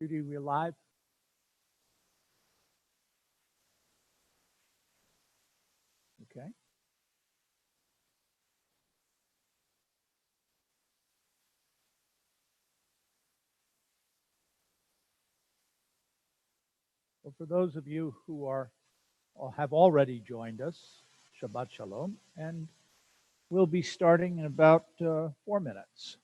Judy, we're live. Okay. Well, for those of you who are or have already joined us, Shabbat Shalom, and we'll be starting in about 4 minutes.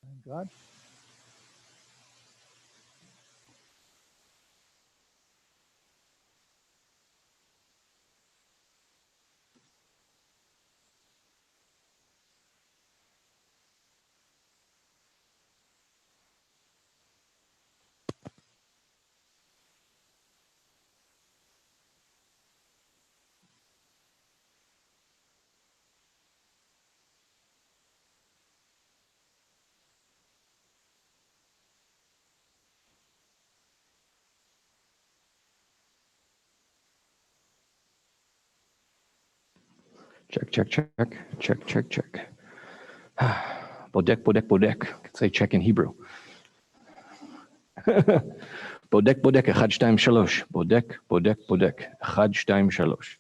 Thank God. Check, check, check, check, check, check. Bodek, bodek, bodek. Could say check in Hebrew. Bodek, bodek, echad, shtaim, shalosh. Bodek, bodek, bodek, echad, shtaim, shalosh.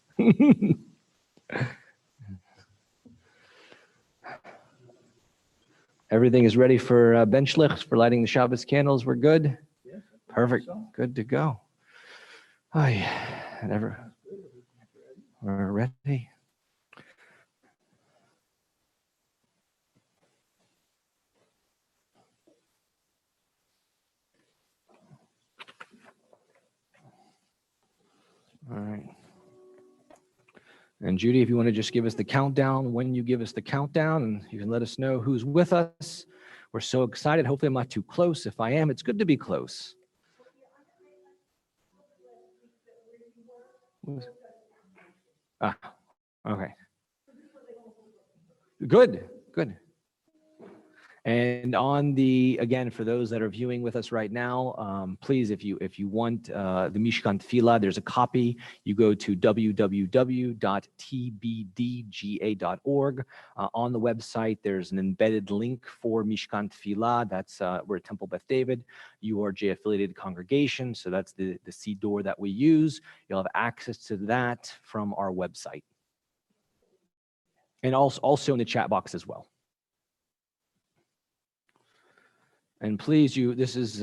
Everything is ready for bench licht, for lighting the Shabbos candles. We're good? Yes. Perfect. Good to go. We're ready. All right. And Judy, if you want to just give us the countdown, when you give us the countdown, and you can let us know who's with us. We're so excited. Hopefully I'm not too close. If I am, it's good to be close. Ah, okay. Good, good. And on the, again, for those that are viewing with us right now, please, if you want the Mishkan Tefillah, there's a copy. You go to www.tbdga.org. On the website, there's an embedded link for Mishkan Tefillah. That's we're a Temple Beth David, URJ affiliated congregation. So that's the Siddur that we use. You'll have access to that from our website. And also in the chat box as well. And please, this is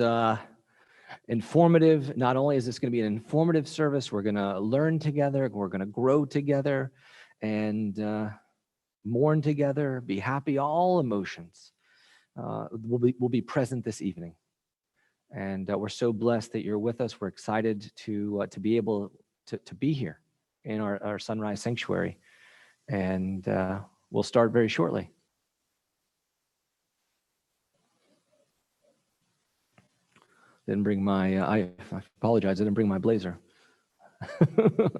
informative. Not only is this going to be an informative service, we're going to learn together, we're going to grow together, and mourn together, be happy, all emotions will be present this evening. And we're so blessed that you're with us. We're excited to be able to be here in our Sunrise Sanctuary. And we'll start very shortly. Didn't bring my, I apologize, I didn't bring my blazer. Am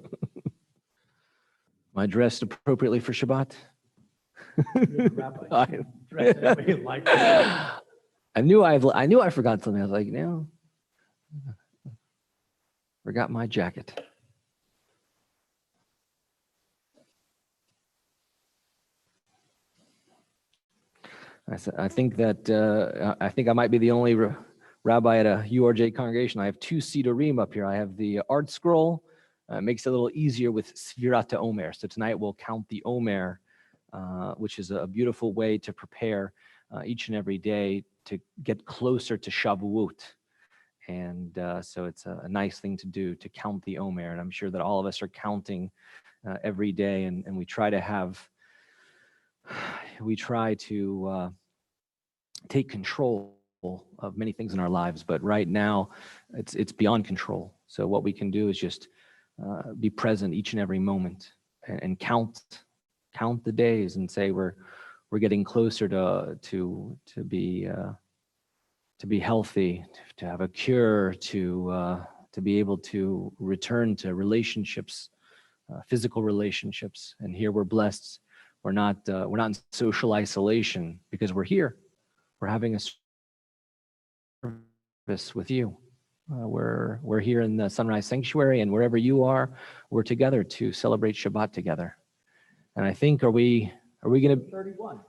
I dressed appropriately for Shabbat? I knew I forgot something. I was like, no, forgot my jacket. I think I might be the only rabbi at a URJ congregation. I have 2 Siddurim up here. I have the art scroll. It makes it a little easier with Sfirat Omer. So tonight we'll count the Omer which is a beautiful way to prepare each and every day to get closer to Shavuot. And so it's a nice thing to do, to count the Omer. And I'm sure that all of us are counting every day, and we try to take control of many things in our lives, but right now it's beyond control. So what we can do is just be present each and every moment, and count the days, and say we're getting closer to be healthy, to have a cure, to be able to return to relationships, physical relationships. And here we're blessed. We're not in social isolation because we're here. We're having a service with you. We're here in the Sunrise Sanctuary, and wherever you are, we're together to celebrate Shabbat together. And I think, are we going to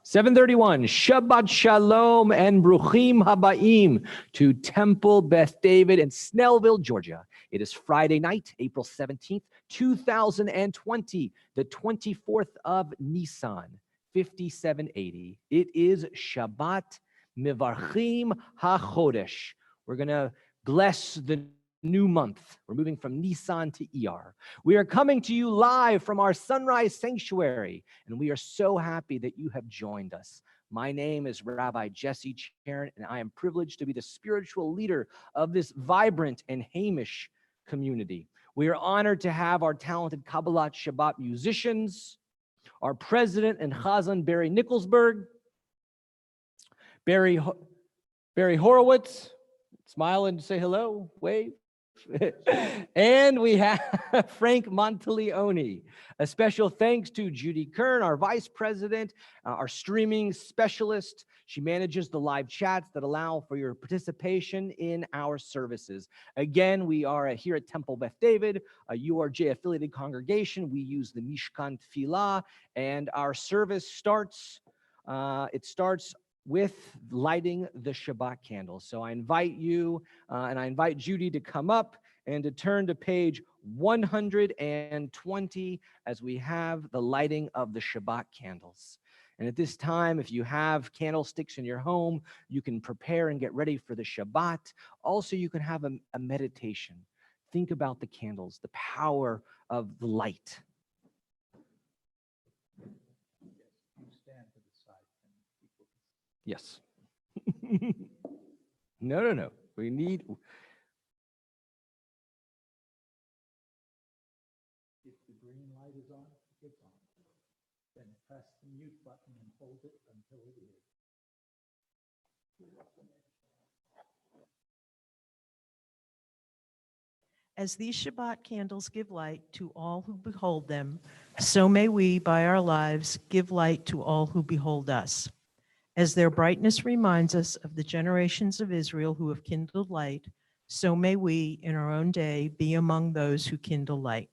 7:31? Shabbat Shalom and Bruchim Habaim to Temple Beth David in Snellville, Georgia. It is Friday night, April 17th, 2020, the 24th of Nisan, 5780. It is Shabbat Mivarchim HaChodesh. We're going to bless the new month. We're moving from Nisan to Iyar. We are coming to you live from our Sunrise Sanctuary, and we are so happy that you have joined us. My name is Rabbi Jesse Charon, and I am privileged to be the spiritual leader of this vibrant and Hamish community. We are honored to have our talented Kabbalat Shabbat musicians, our president and Chazan Barry Nicholsberg, Barry Horowitz. Smile and say hello, wave. And we have Frank Monteleone. A special thanks to Judy Kern, our vice president, our streaming specialist. She manages the live chats that allow for your participation in our services. Again, we are here at Temple Beth David, a URJ affiliated congregation. We use the Mishkan Tfilah, and our service starts with lighting the Shabbat candles. So I invite you and I invite Judy to come up and to turn to page 120 as we have the lighting of the Shabbat candles. And at this time, if you have candlesticks in your home, you can prepare and get ready for the Shabbat. Also, you can have a meditation. Think about the candles, the power of the light. Yes. No. We need. If the green light is on, it's on. Then press the mute button and hold it until it is. As these Shabbat candles give light to all who behold them, so may we, by our lives, give light to all who behold us. As their brightness reminds us of the generations of Israel who have kindled light, so may we, in our own day, be among those who kindle light.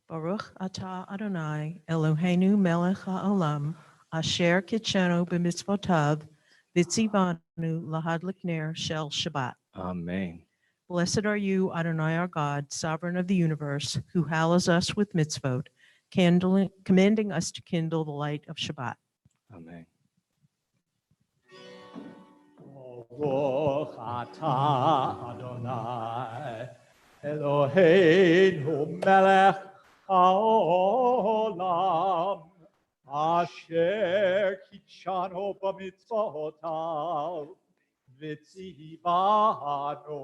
Baruch atah Adonai Eloheinu melech haolam asher kitshenu b'mitzvotav v'tzivanu lahadlik ner shel Shabbat. Amen. Blessed are you, Adonai our God, sovereign of the universe, who hallows us with mitzvot, commanding us to kindle the light of Shabbat. Amen. Baruch atah Adonai Eloheinu melech haolam asher kitshanu b'mitzvotav v'tzivanu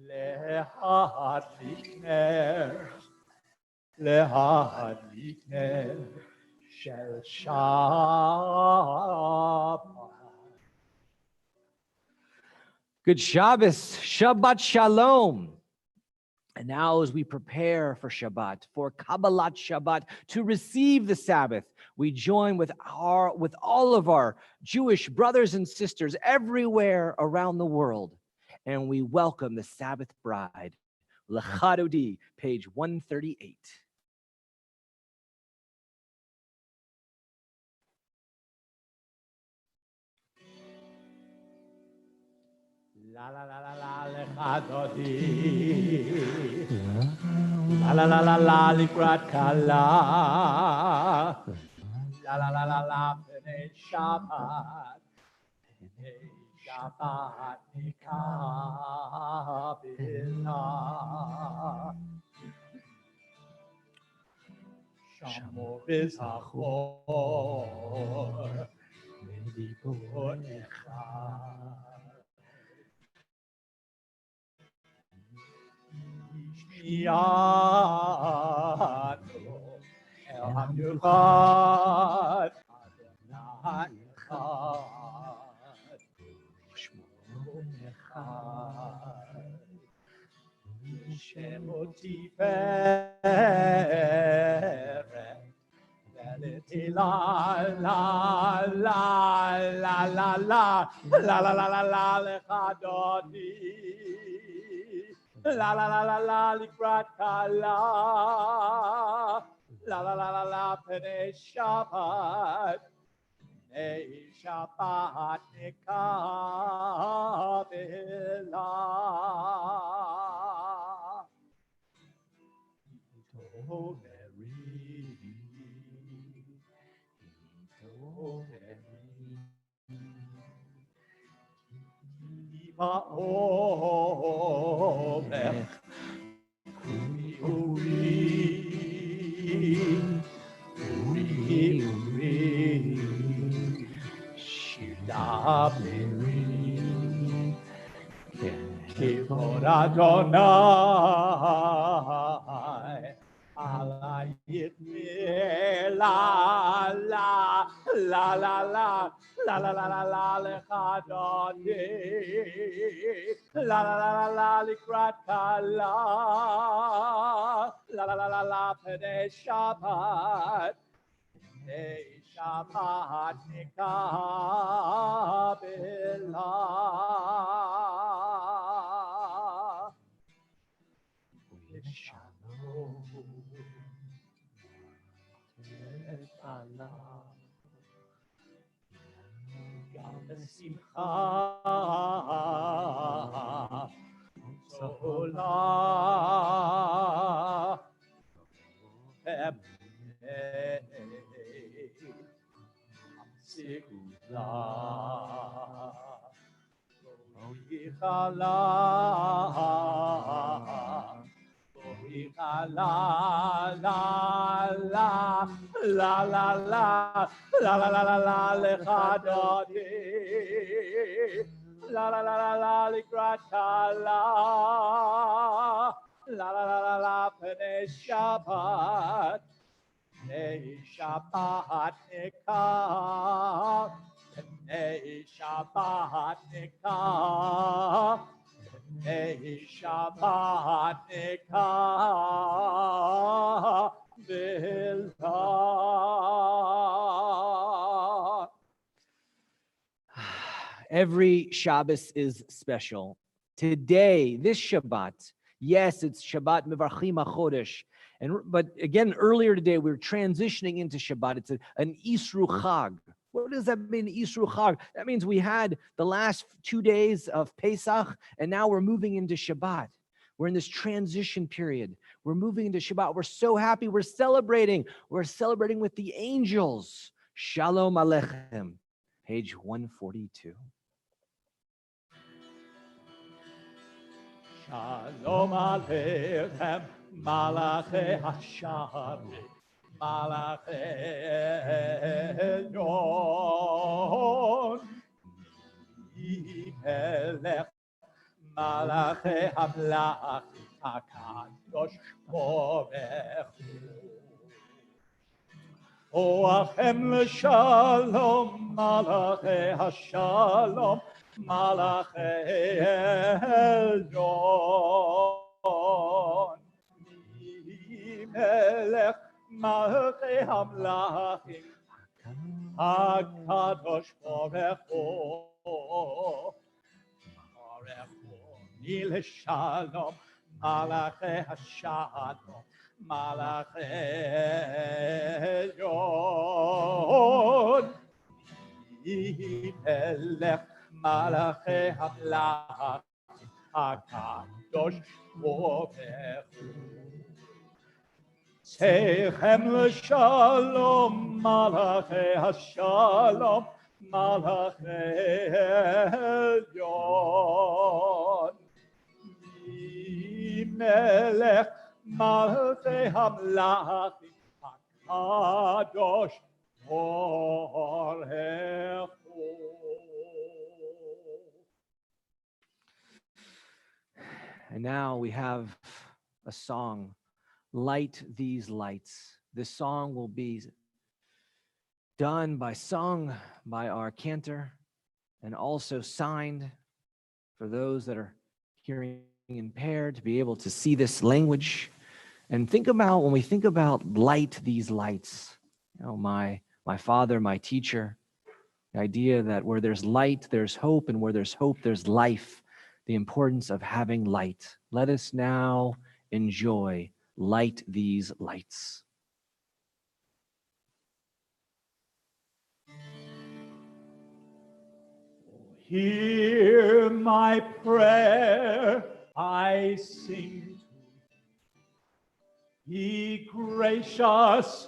lehadlik ner shel Shabbat. Good Shabbos, Shabbat Shalom. And now as we prepare for Shabbat, for Kabbalat Shabbat, to receive the Sabbath, we join with all of our Jewish brothers and sisters everywhere around the world. And we welcome the Sabbath bride, Lechadodi, page 138. La la la la la lecha dodi. La la la la la likrat kala. La la la la la pnei Shabbat. Pnei Shabbat nikabila. Shamor v'zachor. Mediborecha. Yano El HaMichad Adonai Echad Shmo Echad Shemo Tiferet Veleti la la la la la la la la la la la lechadodi La la la la la likrat kala. La la la la la pnei Shabbat. Pnei Shabbat nikabela. Omer Uri Shidaberi Kivod Adonai Alayit la la la la la La la la la la lechadodi. La la la la la likrat kala. La la la la la pnei Shabbat. Pnei Shabbat nikabela. Simcha Zola Sigula Borichala la la la la la la la la la la la lechadodi la la la la la likrat kala la la la la la pnei Shabbat pnei Shabbat nikah pnei Shabbat nikah Pnei Shabbat nikabela. Every Shabbos is special. Today, this Shabbat, yes, it's Shabbat Mevarchim HaChodesh. But again, earlier today, we were transitioning into Shabbat. It's an Isru Chag. What does that mean, Isru Chag? That means we had the last 2 days of Pesach, and now we're moving into Shabbat. We're in this transition period. We're moving into Shabbat. We're so happy. We're celebrating. We're celebrating with the angels. Shalom Aleichem, page 142. Shalom Aleichem, Malachei Hasharim, Malachei Elyon, Melech, Malachei Hamlach, HaKadosh Borech Hu. Oachem l'shalom, Malachei Hashalom, Malachei Elyon. המלאכים, הקדוש ברוך הוא, ברוך הוא מי לשלום, מלאכי השלום, מלאכי עליון, מי מלך מלאכי המלאכים, הקדוש ברוך הוא. Sechem l'shalom, malachei hashalom, malachei elyon. Melech malachei hamlachim, hakadosh baruch hu. And now we have a song, Light These Lights. This song will be sung by our cantor and also signed for those that are hearing impaired to be able to see this language. And when we think about light these lights, my father, my teacher, the idea that where there's light, there's hope, and where there's hope, there's life, the importance of having light. Let us now enjoy Light These Lights. Hear my prayer, I sing to you. Be gracious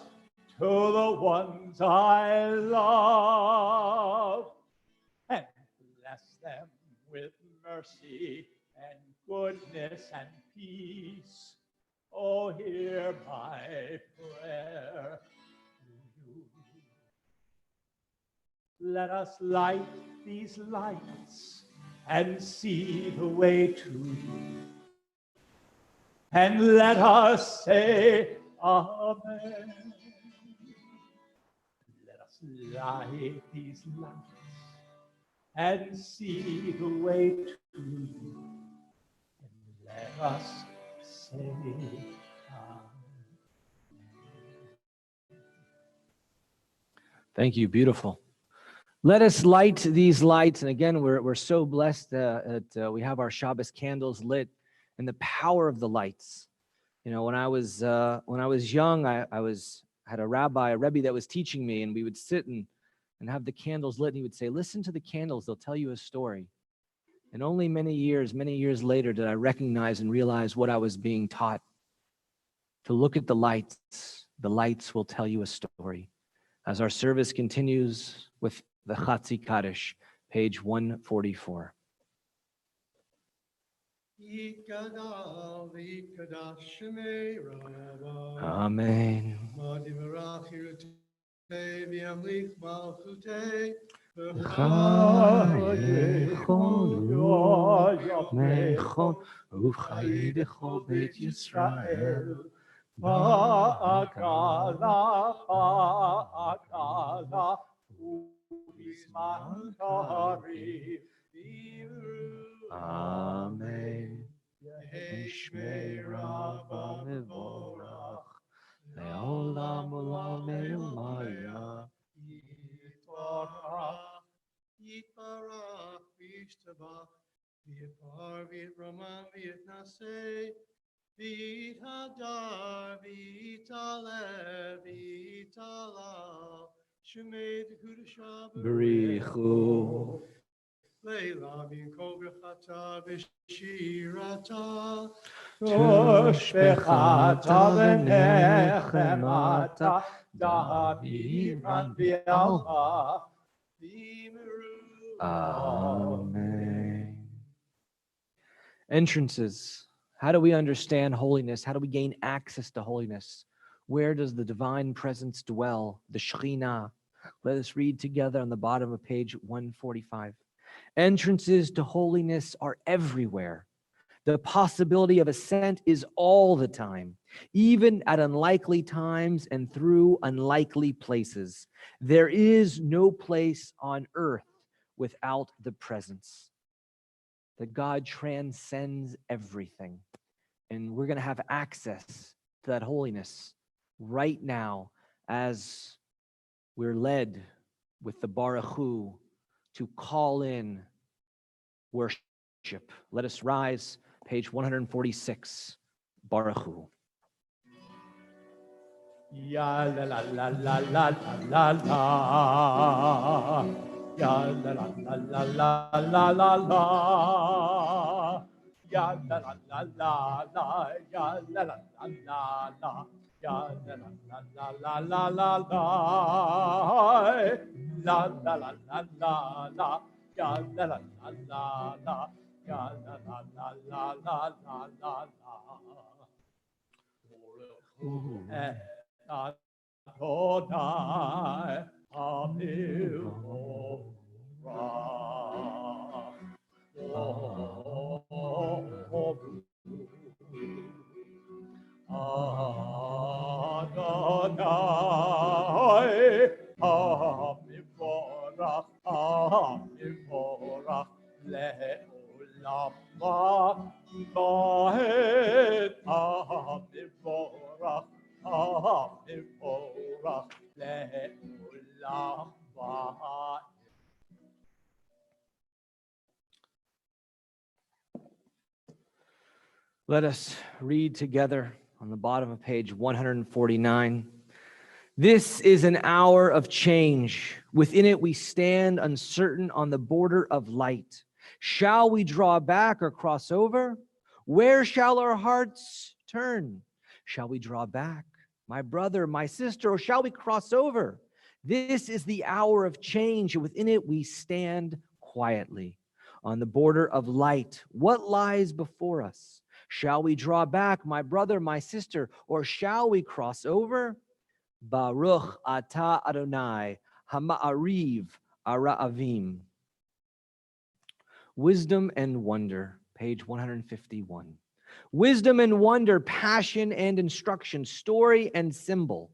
to the ones I love, and bless them with mercy and goodness and peace. Oh, hear my prayer to you. Let us light these lights and see the way to you. And let us say Amen. Let us light these lights and see the way to you. And let us say Amen. Thank you. Beautiful. Let us light these lights. And again, we're so blessed that we have our Shabbos candles lit and the power of the lights. When I was young, I had a rebbe that was teaching me, and we would sit and have the candles lit, and he would say, listen to the candles, they'll tell you a story. And only many years later did I recognize and realize what I was being taught. To look at the lights will tell you a story. As our service continues with the Chatzi Kaddish, page 144. Amen. Beit Yisrael, ba'agala, ubizman tarif, Amen. Yishmei Rabba Mevorach, Le'olam olam Me'umaya. Yitbarach, v'yishtabach, v'yipar, v'yitraman, v'yitnaseh, v'yithadar, v'yitaleh, v'yitalal, shemei d'kudasha B'richu. Leila v'yinkol b'chata v'shirata, Toshbechata v'nechemata, Daviran v'yalma, v'yimeru. Amen. Entrances. How do we understand holiness? How do we gain access to holiness? Where does the divine presence dwell? The Shekhinah. Let us read together on the bottom of page 145. Entrances to holiness are everywhere. The possibility of ascent is all the time, even at unlikely times and through unlikely places. There is no place on earth without the presence. That God transcends everything. And we're going to have access to that holiness right now as we're led with the Baruch Hu to call in worship. Let us rise, page 146, Baruch Hu. Ya la la la la la la la. Ya la la la la la la la. Ya la la la la la. Ya la la la la la. Ya la la la la la la la. La la la la la la. Ya la la la la la. Ya la la la la la la la la. Adonai, Adonai, Amivorach, Amivorach, Le'olam Va'ed, Amivorach, Amivorach, Le'olam Va'ed. Let us read together on the bottom of page 149. This is an hour of change. Within it we stand uncertain on the border of light. Shall we draw back or cross over? Where shall our hearts turn? Shall we draw back, my brother, my sister, or shall we cross over? This is the hour of change, and within it we stand quietly on the border of light. What lies before us? Shall we draw back, my brother, my sister, or shall we cross over? Baruch atah Adonai, hama'ariv ara'avim. Wisdom and wonder, page 151. Wisdom and wonder, passion and instruction, story and symbol.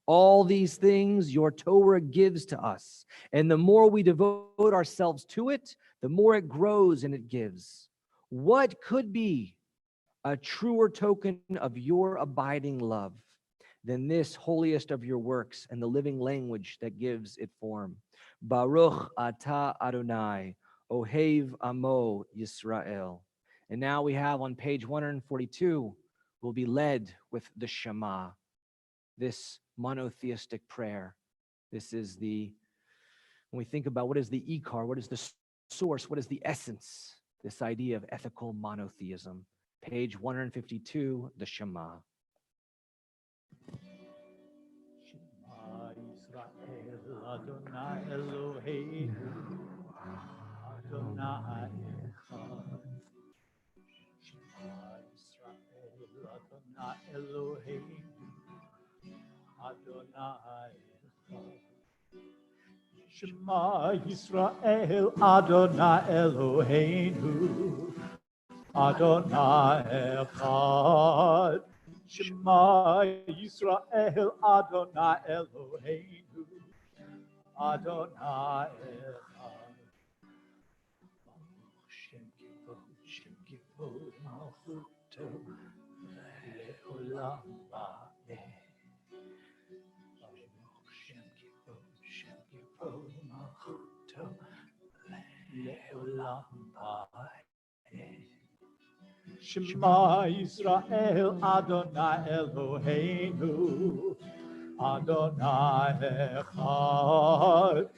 All these things your Torah gives to us. And the more we devote ourselves to it, the more it grows and it gives. What could be a truer token of your abiding love than this holiest of your works and the living language that gives it form? Baruch atah Adonai, Ohev Amo Yisrael. And now we have on page 142, we'll be led with the Shema, this monotheistic prayer. This is when we think about what is the ikar, what is the source, what is the essence, this idea of ethical monotheism. Page 152, the Shema. Shema Yisrael, Adonai Eloheinu, Adonai Echad. Shema Yisrael, Adonai Eloheinu, Adonai Echad. Shema Yisrael, Adonai Eloheinu, Adonai Echad. Shema Yisrael, Adonai Eloheinu, Adonai Echad. Shem Kivod Malchuto Le'olam Va'ed. Shem Kivod Malchuto Le'olam Va'ed. Shema Yisrael, Adonai Eloheinu, Adonai Echad.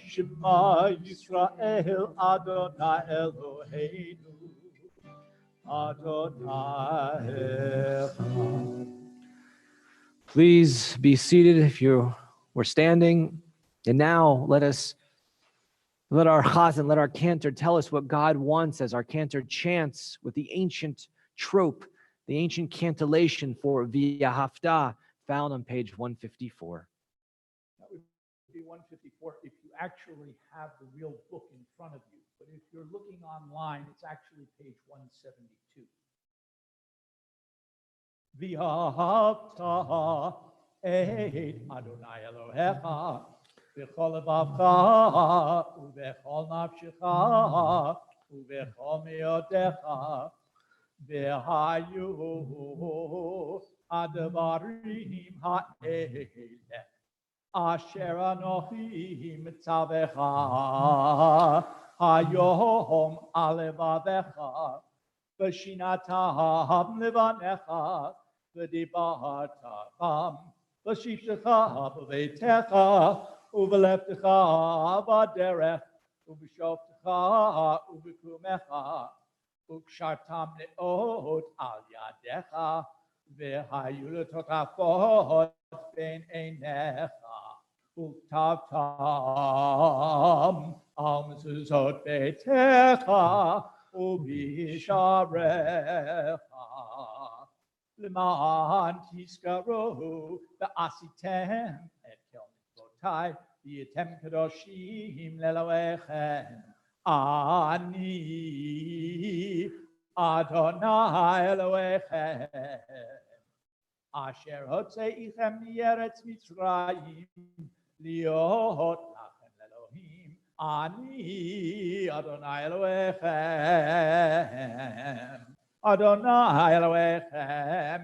Shema Yisrael, Adonai Eloheinu, Adonai Echad. Please be seated if you were standing. And now let our chazan, let our cantor tell us what God wants as our cantor chants with the ancient trope, the ancient cantillation for V'ahavta, found on page 154. That would be 154 if you actually have the real book in front of you. But if you're looking online, it's actually page 172. V'ahavta et Adonai Elohecha v'chol levavecha uv'chol nafshecha uv'chol me'odecha והיו הדברים האלה אשר אנוכי מצווך היום על לבביך ושינתם לבניך ודיברת בם בשבתך בביתך ובלכתך בדרך ובשופטך ובקומך וקשרתם מאוד על ידיך והיו לטוטפות בין עיניך וכתבתם על מזוזות ביתך ובשעריך למען תזכרו ועשיתם את כל מצוותיי והייתם קדושים לאלוהיכם אני אדוני אלוהיכם אשר הוצאיכם מארץ מצרים להיות לכם לאלוהים אני אדוני אלוהיכם אדוני אלוהיכם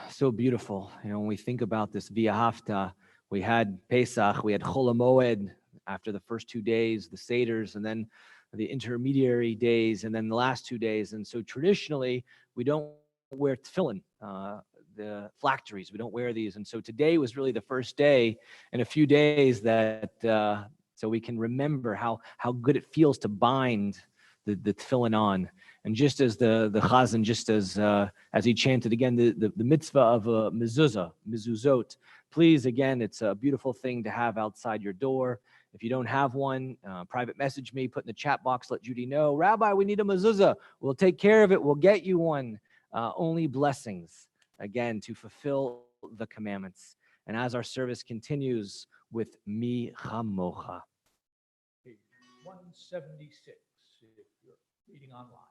So beautiful. When we think about this V'ahavta, we had Pesach, we had Chol HaMoed after the first 2 days, the Seders, and then the intermediary days, and then the last 2 days. And so traditionally, we don't wear tefillin, the phylacteries. We don't wear these. And so today was really the first day in a few days that, so we can remember how good it feels to bind the tefillin on. And just as the Chazan, just as he chanted again, the mitzvah of mezuzot, please, again, it's a beautiful thing to have outside your door. If you don't have one, private message me, put in the chat box, let Judy know, Rabbi, we need a mezuzah. We'll take care of it. We'll get you one. Only blessings, again, to fulfill the commandments. And as our service continues with Mi Chamocha. Page 176, if you're reading online.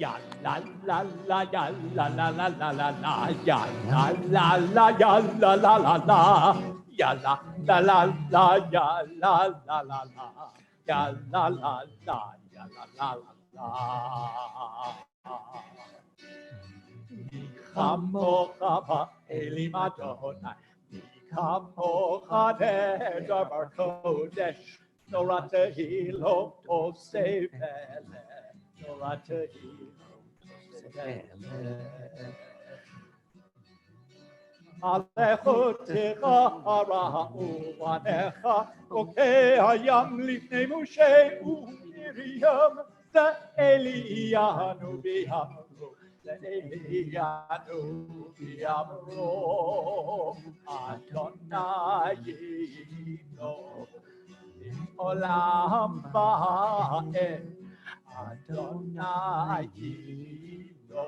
Ya la la la ya la la la la la la ya la la la ya la la la la ya la la la la ya la la la la ya la la la ya la la la la Chamocha ba'elim Adonai Chamocha ne'davar kodesh Nora tehilo oseh melech Nora tehilo oseh melech Alechotecha hara'u vanecha Okei hayam lifnei Moshe u'Miriam Ze'eliyanu v'yamru Ze'eliyanu v'yamru Adonai yino Olam va'ed Adonai yino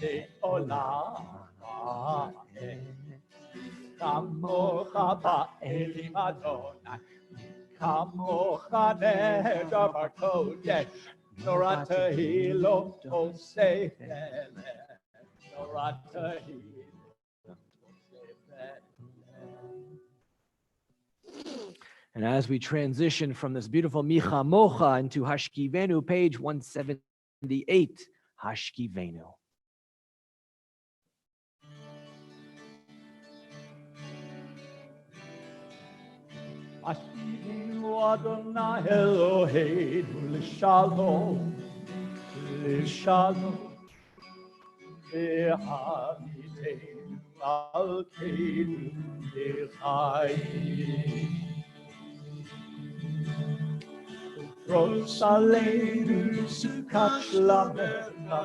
Le'olam va'ed Kamocha ba'elim Adonai Kamocha ne'davar kodesh Nora tehilo oseh melech Nora tehilo oseh melech. And as we transition from this beautiful Mi Chamocha into Hashkivenu, page 178, Hashkivenu. Hashkivenu Adonai Eloheinu l'shalom, l'shalom, ve'haviteinu al keinu l'chayim. Ufros aleinu sukat shelamecha,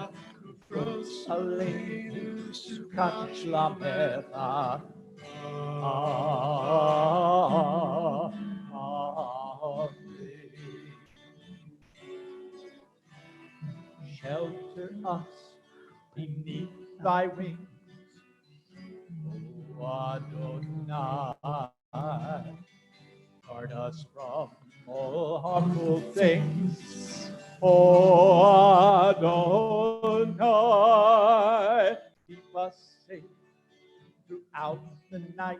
ufros aleinu sukat shelamecha. Shelter us beneath thy wings, O Adonai. Guard us from all harmful things, O Adonai. Keep us safe throughout the night.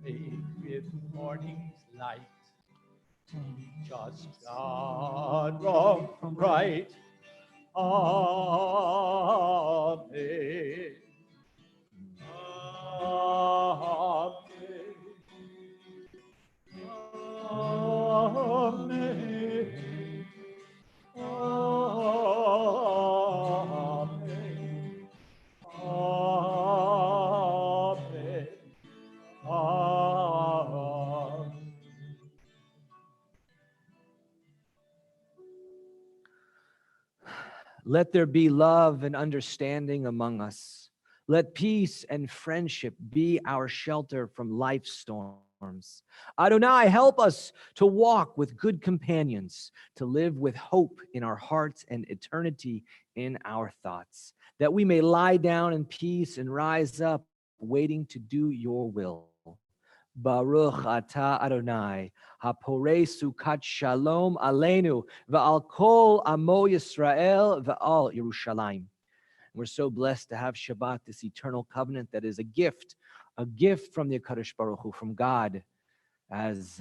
fade with morning's light. Teach us, God, wrong from right. Amen. Amen. Amen. Amen. Amen. Amen. Let there be love and understanding among us. Let peace and friendship be our shelter from life's storms. Adonai, help us to walk with good companions, to live with hope in our hearts and eternity in our thoughts, that we may lie down in peace and rise up, waiting to do your will. Baruch atah Adonai, haporei sukat shalom aleinu, va'al kol amo Yisrael, va'al Yerushalayim. We're so blessed to have Shabbat, this eternal covenant that is a gift from the HaKadosh Baruch Hu, from God, as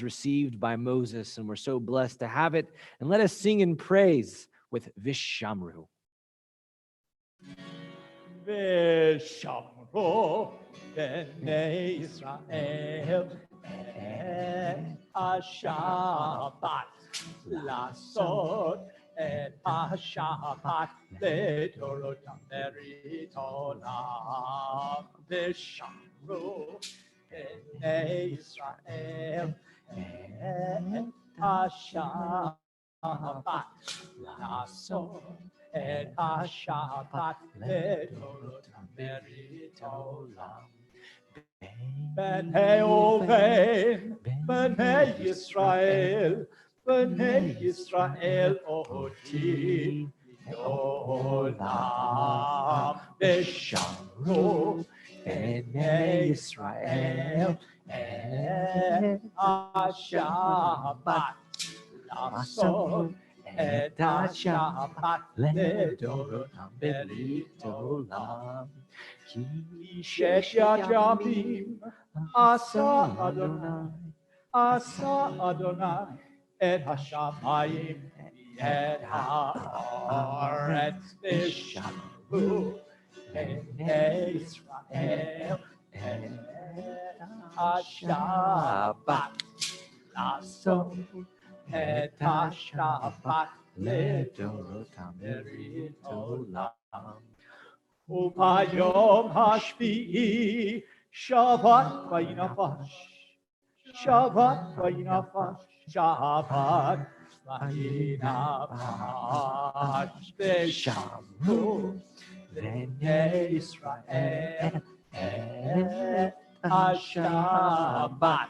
received by Moses. And we're so blessed to have it. And let us sing in praise with Vishamru. Vishamru b'nei Yisrael et HaShabbat lasot et HaShabbat לדורותם ברית עולם. ושמרו בני ישראל את השבת לעשות את השבת לדורותם ברית עולם. בני ובן, בני ישראל, בני ישראל אותי לעולם. ושמרו בני ישראל את השבת לעשות את השבת לדורותם ברית עולם. כי ששת ימים עשה אדוני את השמיים ואת הארץ. ושמרו בני ישראל את השבת לעשות את השבת לדורותם ברית עולם. וביום השביעי שבת וינפש, שבת וינפש, שבת וינפש. ושמרו בני ישראל את השבת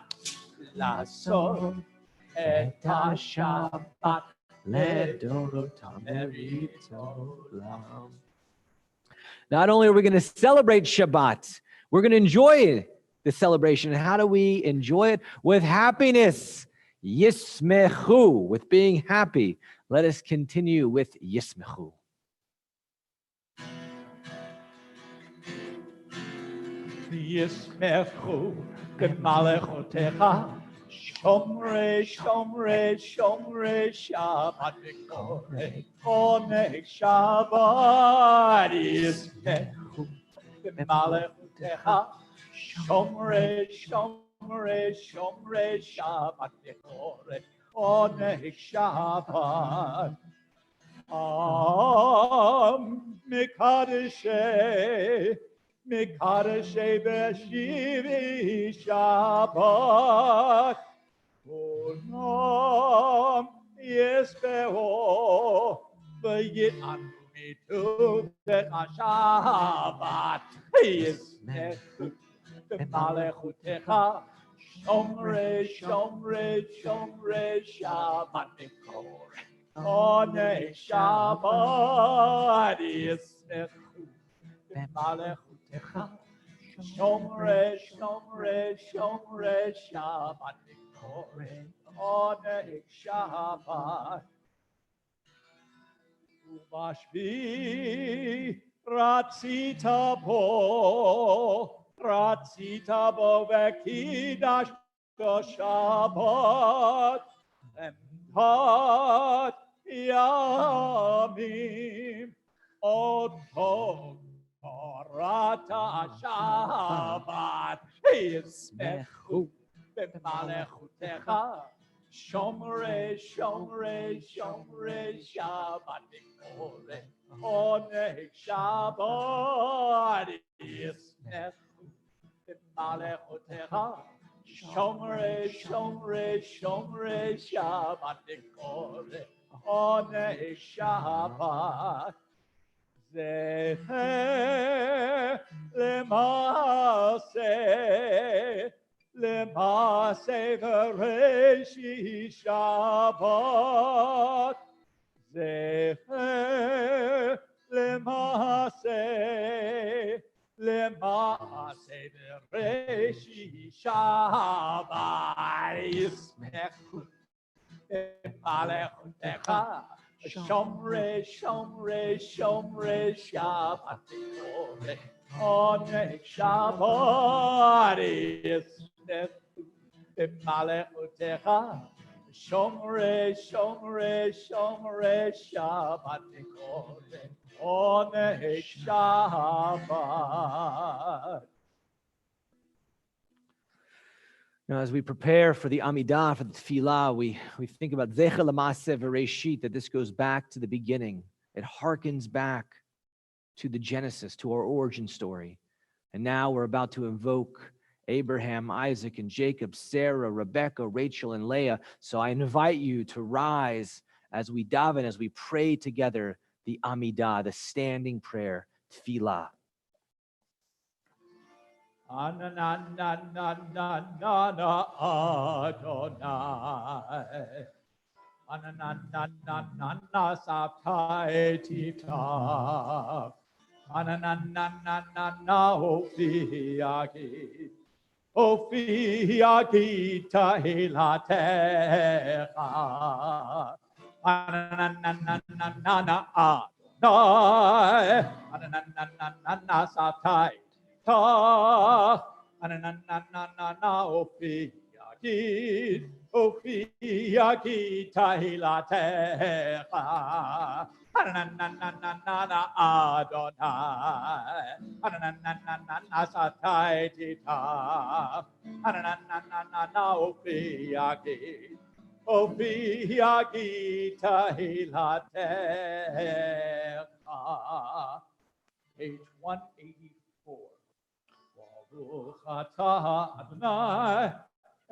לעשות את השבת לדורותם ברית עולם. Not only are we going to celebrate Shabbat, we're going to enjoy the celebration. How do we enjoy it? With happiness. Yismechu, with being happy. Let us continue with Yismechu. ישמחו במלאכותיך, שומרי שומרי שומרי שבת וקורא עונג שבת. ישמחו במלאכותיך, שומרי שומרי שומרי שבת וקורא עונג שבת. מקדשי בשיבי שבת, כולם ישבעו ויטענו מטובת השבת. ישמחו במלאכותיך, שומרי שומרי שומרי שבת וקורא עונג שבת. ישמחו במלאכותיך, שומרי שומרי שומרי שבת וקורא עונג שבת. ובשביעי רצית בו Ratzita bo v'kidash Shabbat Emtat Yamim Oto Torata Shabbat Yismechu B'malechutecha Shomre Shabbat Nikore Oneg Shabbat Yismechu B'malechutecha Shomre Shabbat Nikore Oneg Shabbat Zecher Lemase Vereshi Shabbat Zecher Lemase Vereshi Shabbat Yismechu Alechutecha Shomre Shabbat Nikore Oneg Shabbat Yismechu B'malechutecha Shomre Shabbat Nikore Oneg Shabbat. Now, as we prepare for the Amidah, for the Tefillah, we think about Zecher L'Maaseh V'Reishit, that this goes back to the beginning. It harkens back to the Genesis, to our origin story. And now we're about to invoke Abraham, Isaac, and Jacob, Sarah, Rebecca, Rachel, and Leah. So I invite you to rise as we daven, as we pray together the Amidah, the standing prayer, Tefillah. Anananananana Adonai Anananananana Saptai Tita Anananananana Ophiaki Tahilatecha Anananananana Adonai Anananananana Saptai Ta Ananananana Ophiaki Tahilatecha Ananananana Adonai Ananananana Satai Tita Ananananana Ophiaki Tahilatecha. Page 184. Baruch atah Adonai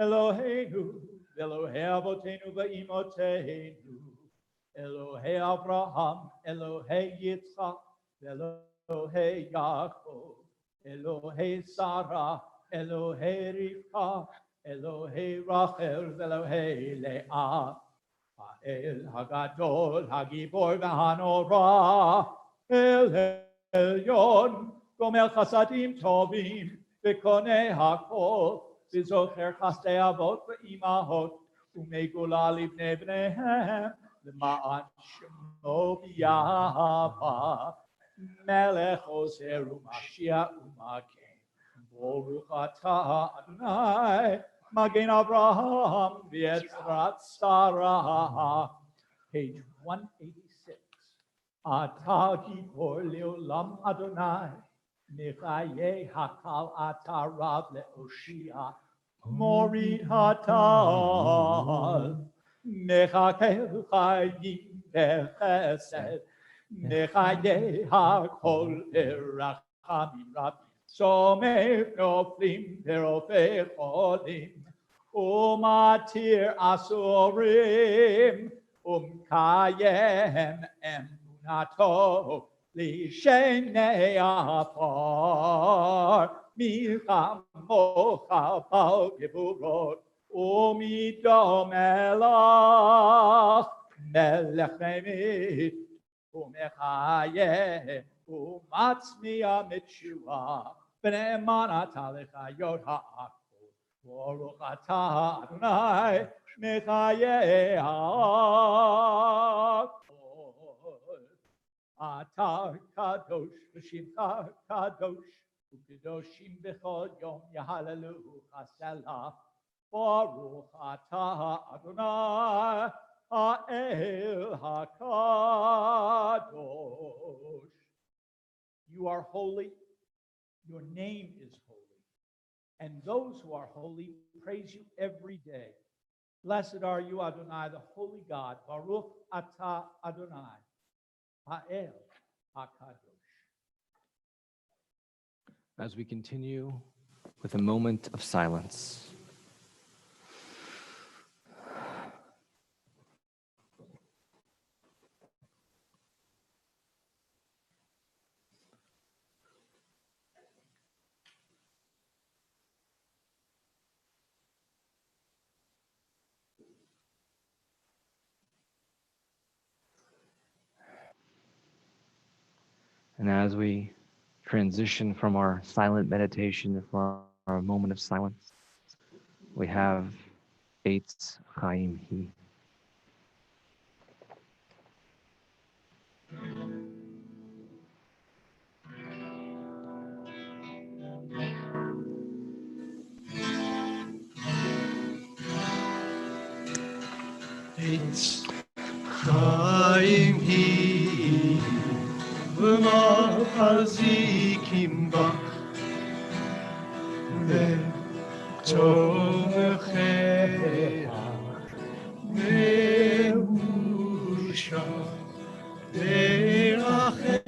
Eloheinu Elohei Avotenu v'Imotenu Elohei Avraham Elohei Yitzchak Elohei Yaakov Elohei Sarah Elohei Rivka Elohei Rachel Elohei Leah Ha'el Hagadol Hagibor v'Hanora El Elyon Gomer Chasadim Tovim V'Konei Hakol V'Zocher Chasdei Avot V'Imahot U'Megula Livnei Bneihem L'Ma'an Shemo B'Yahava Melech Ozer U'Mashiach U'Magen Baruch atah Adonai Magen Avraham V'Yetzrat Sarah. Page 186. Atah Gibor Leolam Adonai Mechaye Hakal Atah Rav Le'Oshia Morid Hatal Mechakel Chayim Bechesed Mechaye Hakol Berachamim Rabim Somev Noflim Perofei Cholim Umatir Asurim Kayem Emunato Lishenei Apar Milchamocha Bal Geburot Umido Melach Melech Memit Umechaye Umatzmiya Mitshua B'ne'emanat Alecha Yod Ha'akol Baruch atah Adonai Mechaye Ha'akol Atah Kadosh V'Shimcha Kadosh Ukedoshim bechol yom yahalalu chasela. Baruch atah Adonai ha'el hakadosh. You are holy. Your name is holy. And those who are holy praise you every day. Blessed are you, Adonai, the holy God. Baruch atah Adonai ha'el hakadosh. As we continue with a moment of silence. And as we transition from our silent meditation for our moment of silence, we have Eitz Chaim Hi. Eitz Chaim Hi v'machazikim ba v'tomechea me'usha derachea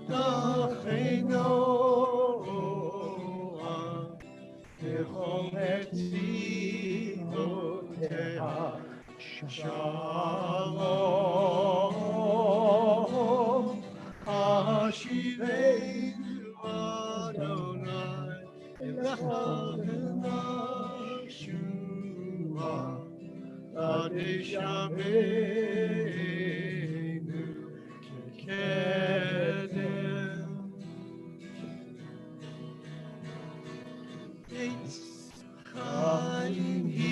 tachenoa v'chol netzivotea Shalom, Hashiveinu Adonai, Elecha v'nashua, Kadesh Yameinu Kedem. Eitz Chaim Hi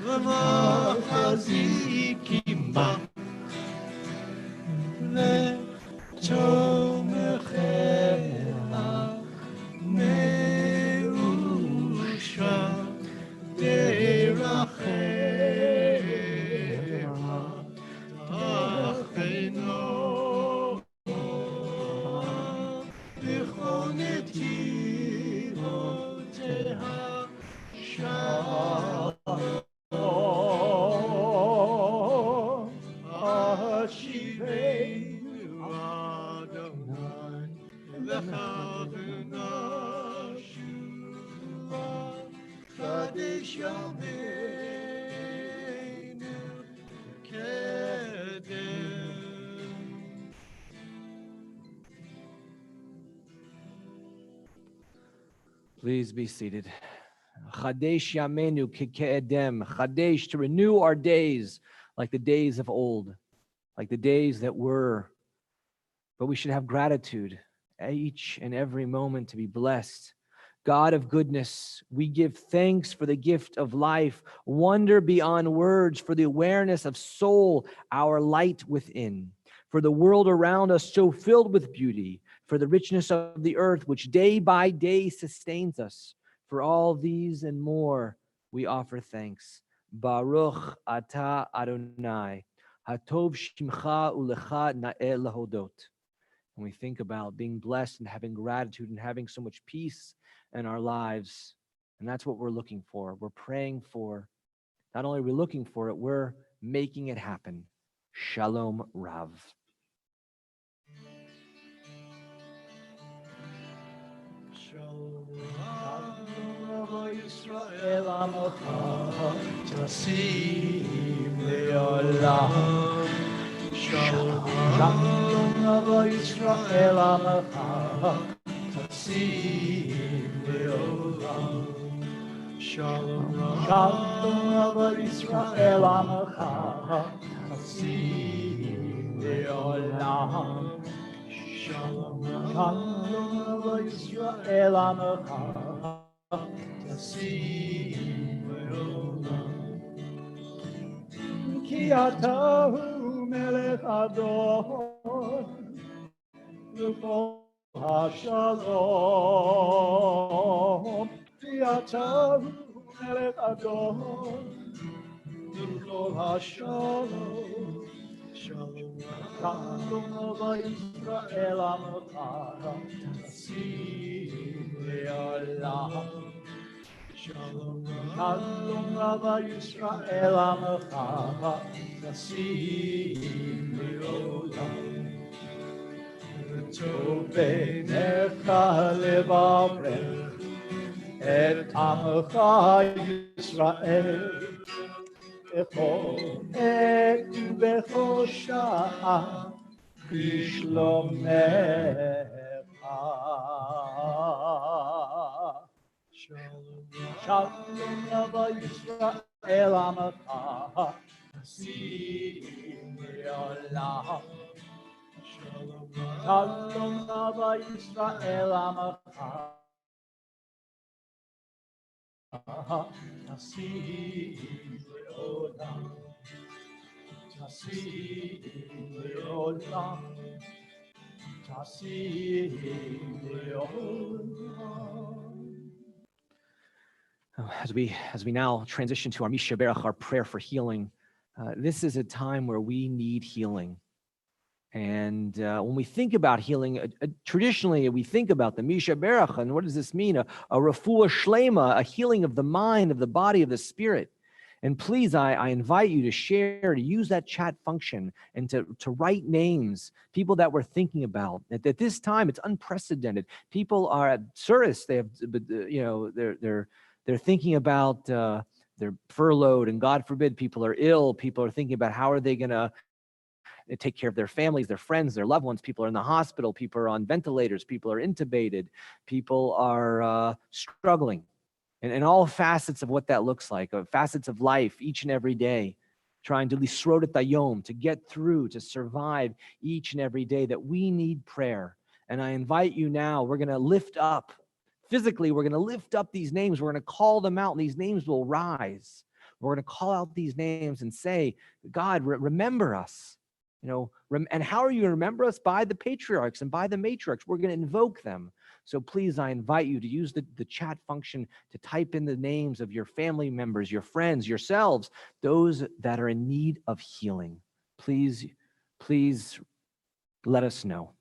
v'machazikim ba v'tomechea me'usha derachea tachenoa v'chol netivotea Shalom, Hashiveinu Adonai, Elecha v'nashua, Kadesh Yameinu Kedem. Please be seated. Chadesh Yamenu Ke'edem. Chadesh, to renew our days like the days of old, like the days that were. But we should have gratitude each and every moment to be blessed. God of goodness, we give thanks for the gift of life, wonder beyond words, for the awareness of soul, our light within, for the world around us so filled with beauty, for the richness of the earth which day by day sustains us. For all these and more, we offer thanks. Baruch atah Adonai, hatov shimcha ulecha na'eh lahodot. When we think about being blessed and having gratitude and having so much peace in our lives, and that's what we're looking for. We're praying for. Not only are we looking for it, we're making it happen. Shalom Rav. Shalom Yisrael Amocha Tasim Leolam. Shalom Yisrael Amocha Tasim Leolam. Shalom Yisrael Amocha Tasim Leolam. Shalom Yisrael Amocha Tasim Leolam. Ki atahu melech adon וכל השלום, כי אתה הוא מלך אדון, וכל השלום, שלום רב ישראל עמך, תשים לעולם. שלום רב ישראל עמך, תשים לעולם. וטוב בעיניך לברך את עמך ישראל, בכל עת ובכל שעה בשלומך. שלום רב ישראל עמך, תשים לעולם. שלום רב ישראל עמך, תשים לעולם. תשים לעולם. תשים לעולם. As we now transition to our Misha Berach, our prayer for healing, this is a time where we need healing. And when we think about healing, traditionally we think about the Misha Berach, and what does this mean? A refuah shlema, a healing of the mind, of the body, of the spirit. And please, I invite you to share, to use that chat function, and to write names, people that we're thinking about. At this time, it's unprecedented. People are at service. They have, they're thinking about they're furloughed, and God forbid, people are ill. People are thinking about how are they going to take care of their families, their friends, their loved ones. People are in the hospital. People are on ventilators. People are intubated. People are struggling. And all facets of what that looks like, facets of life each and every day, trying to lisrod et hayom, to get through, to survive each and every day, that we need prayer. And I invite you now, we're going to lift up, physically, we're going to lift up these names. We're going to call them out, and these names will rise. We're going to call out these names and say, God, remember us. And how are you going to remember us? By the patriarchs and by the matriarchs. We're going to invoke them. So please, I invite you to use the chat function to type in the names of your family members, your friends, yourselves, those that are in need of healing. Please let us know.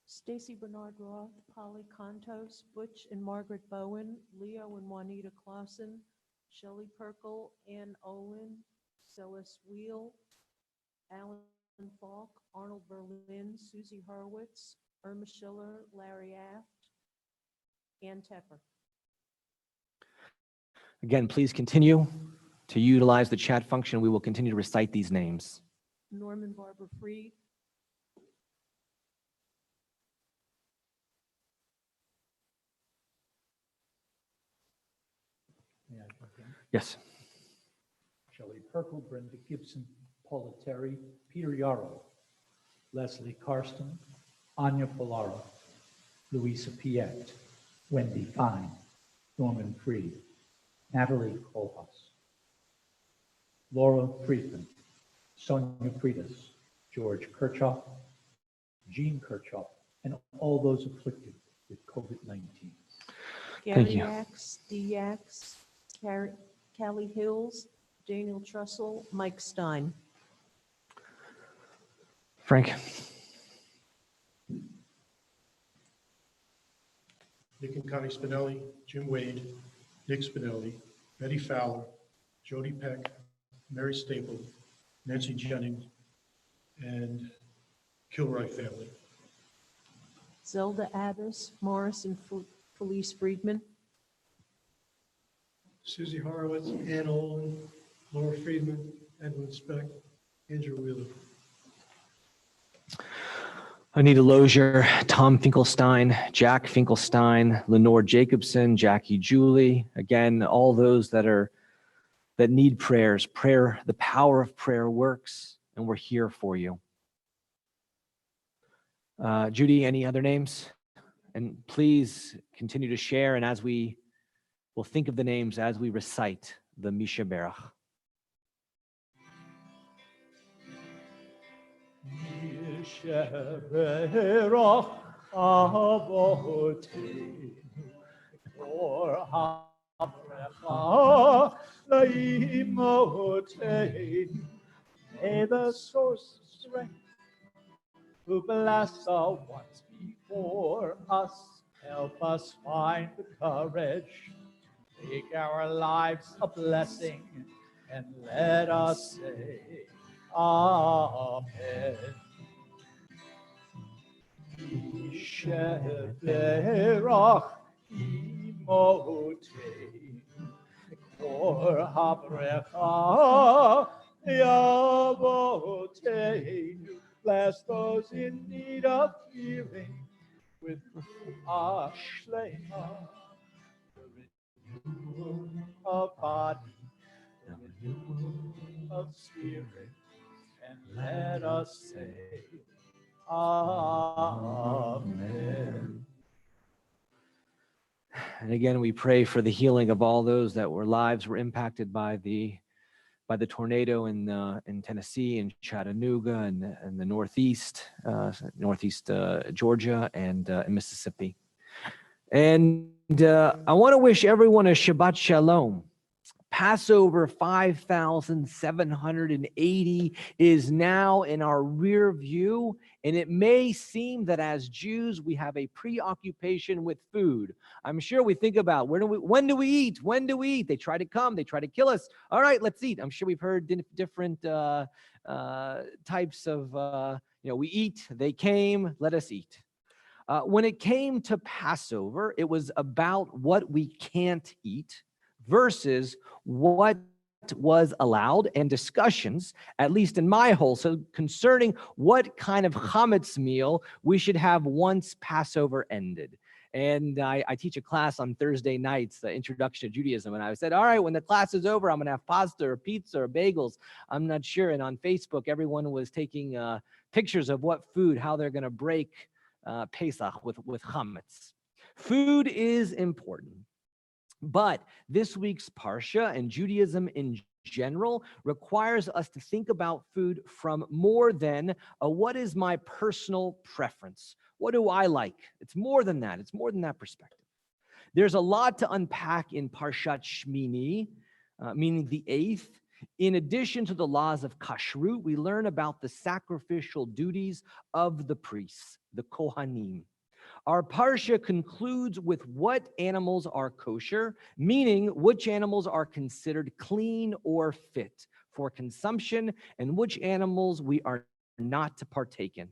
Stacy Bernard Roth, Polly Contos, Butch and Margaret Bowen, Leo and Juanita Clausen, Shelley Perkle, Ann Olin, Celeste Wheel, Alan Falk, Arnold Berlin, Susie Hurwitz, Irma Schiller, Larry Aft, Ann Tepper. Again, please continue to utilize the chat function. We will continue to recite these names. Norman Barbara Freed, May I jump in? Yes. Shelley Perkle, Brenda Gibson, Paula Terry, Peter Yarrow, Leslie Karsten, Anya Polara, Louisa Piet, Wendy Fine, Norman Freed, Natalie Kohlhaas, Laura Friedman, Sonia Freitas, George Kirchhoff, Jean Kirchhoff, and all those afflicted with COVID-19. Thank Gary you. Yax, D. Yax, Callie Hills, Daniel Trussell, Mike Stein. Frank. Nick and Connie Spinelli, Jim Wade, Nick Spinelli, Betty Fowler, Jody Peck, Mary Staple, Nancy Jennings, and Kilroy family. Zelda Abbas, Morris and Felice Friedman. Susie Horowitz, Ann Olin, Laura Friedman, Edwin Speck, Andrew Wheeler. Anita Lozier, Tom Finkelstein, Jack Finkelstein, Lenore Jacobson, Jackie Julie. Again, all those that need prayers. Prayer, the power of prayer works, and we're here for you. Judy, any other names? And please continue to share, and as we will think of the names as we recite the Misha Berach. Sheberach Avoteinu or Havrecha Laimoteinu. May the source of strength who blessed us once before us help us find the courage to make our lives a blessing, and let us say Amen. Sheberach Imoteinu or Havrecha Yavoteinu. Bless those in need of healing with Ashlema, the renewal of body, the renewal of spirit, and let us say Amen. And again, we pray for the healing of all those that were lives were impacted by the tornado in Tennessee and Chattanooga and the Northeast Georgia and Mississippi. And I want to wish everyone a Shabbat Shalom. Passover 5,780 is now in our rear view, and it may seem that as Jews we have a preoccupation with food. I'm sure we think about when do we eat? When do we eat? They try to come, they try to kill us. All right, let's eat. I'm sure we've heard different types of we eat, they came, let us eat. When it came to Passover, it was about what we can't eat versus what was allowed, and discussions, at least in my household, concerning what kind of chametz meal we should have once Passover ended. And I teach a class on Thursday nights, the Introduction to Judaism. And I said, all right, when the class is over, I'm going to have pasta or pizza or bagels. I'm not sure. And on Facebook, everyone was taking pictures of what food, how they're going to break Pesach with chametz. Food is important. But this week's Parsha and Judaism in general requires us to think about food from more than what is my personal preference? What do I like? It's more than that. It's more than that perspective. There's a lot to unpack in Parshat Shmini, meaning the 8th. In addition to the laws of kashrut, we learn about the sacrificial duties of the priests, the Kohanim. Our Parsha concludes with what animals are kosher, meaning which animals are considered clean or fit for consumption, and which animals we are not to partake in.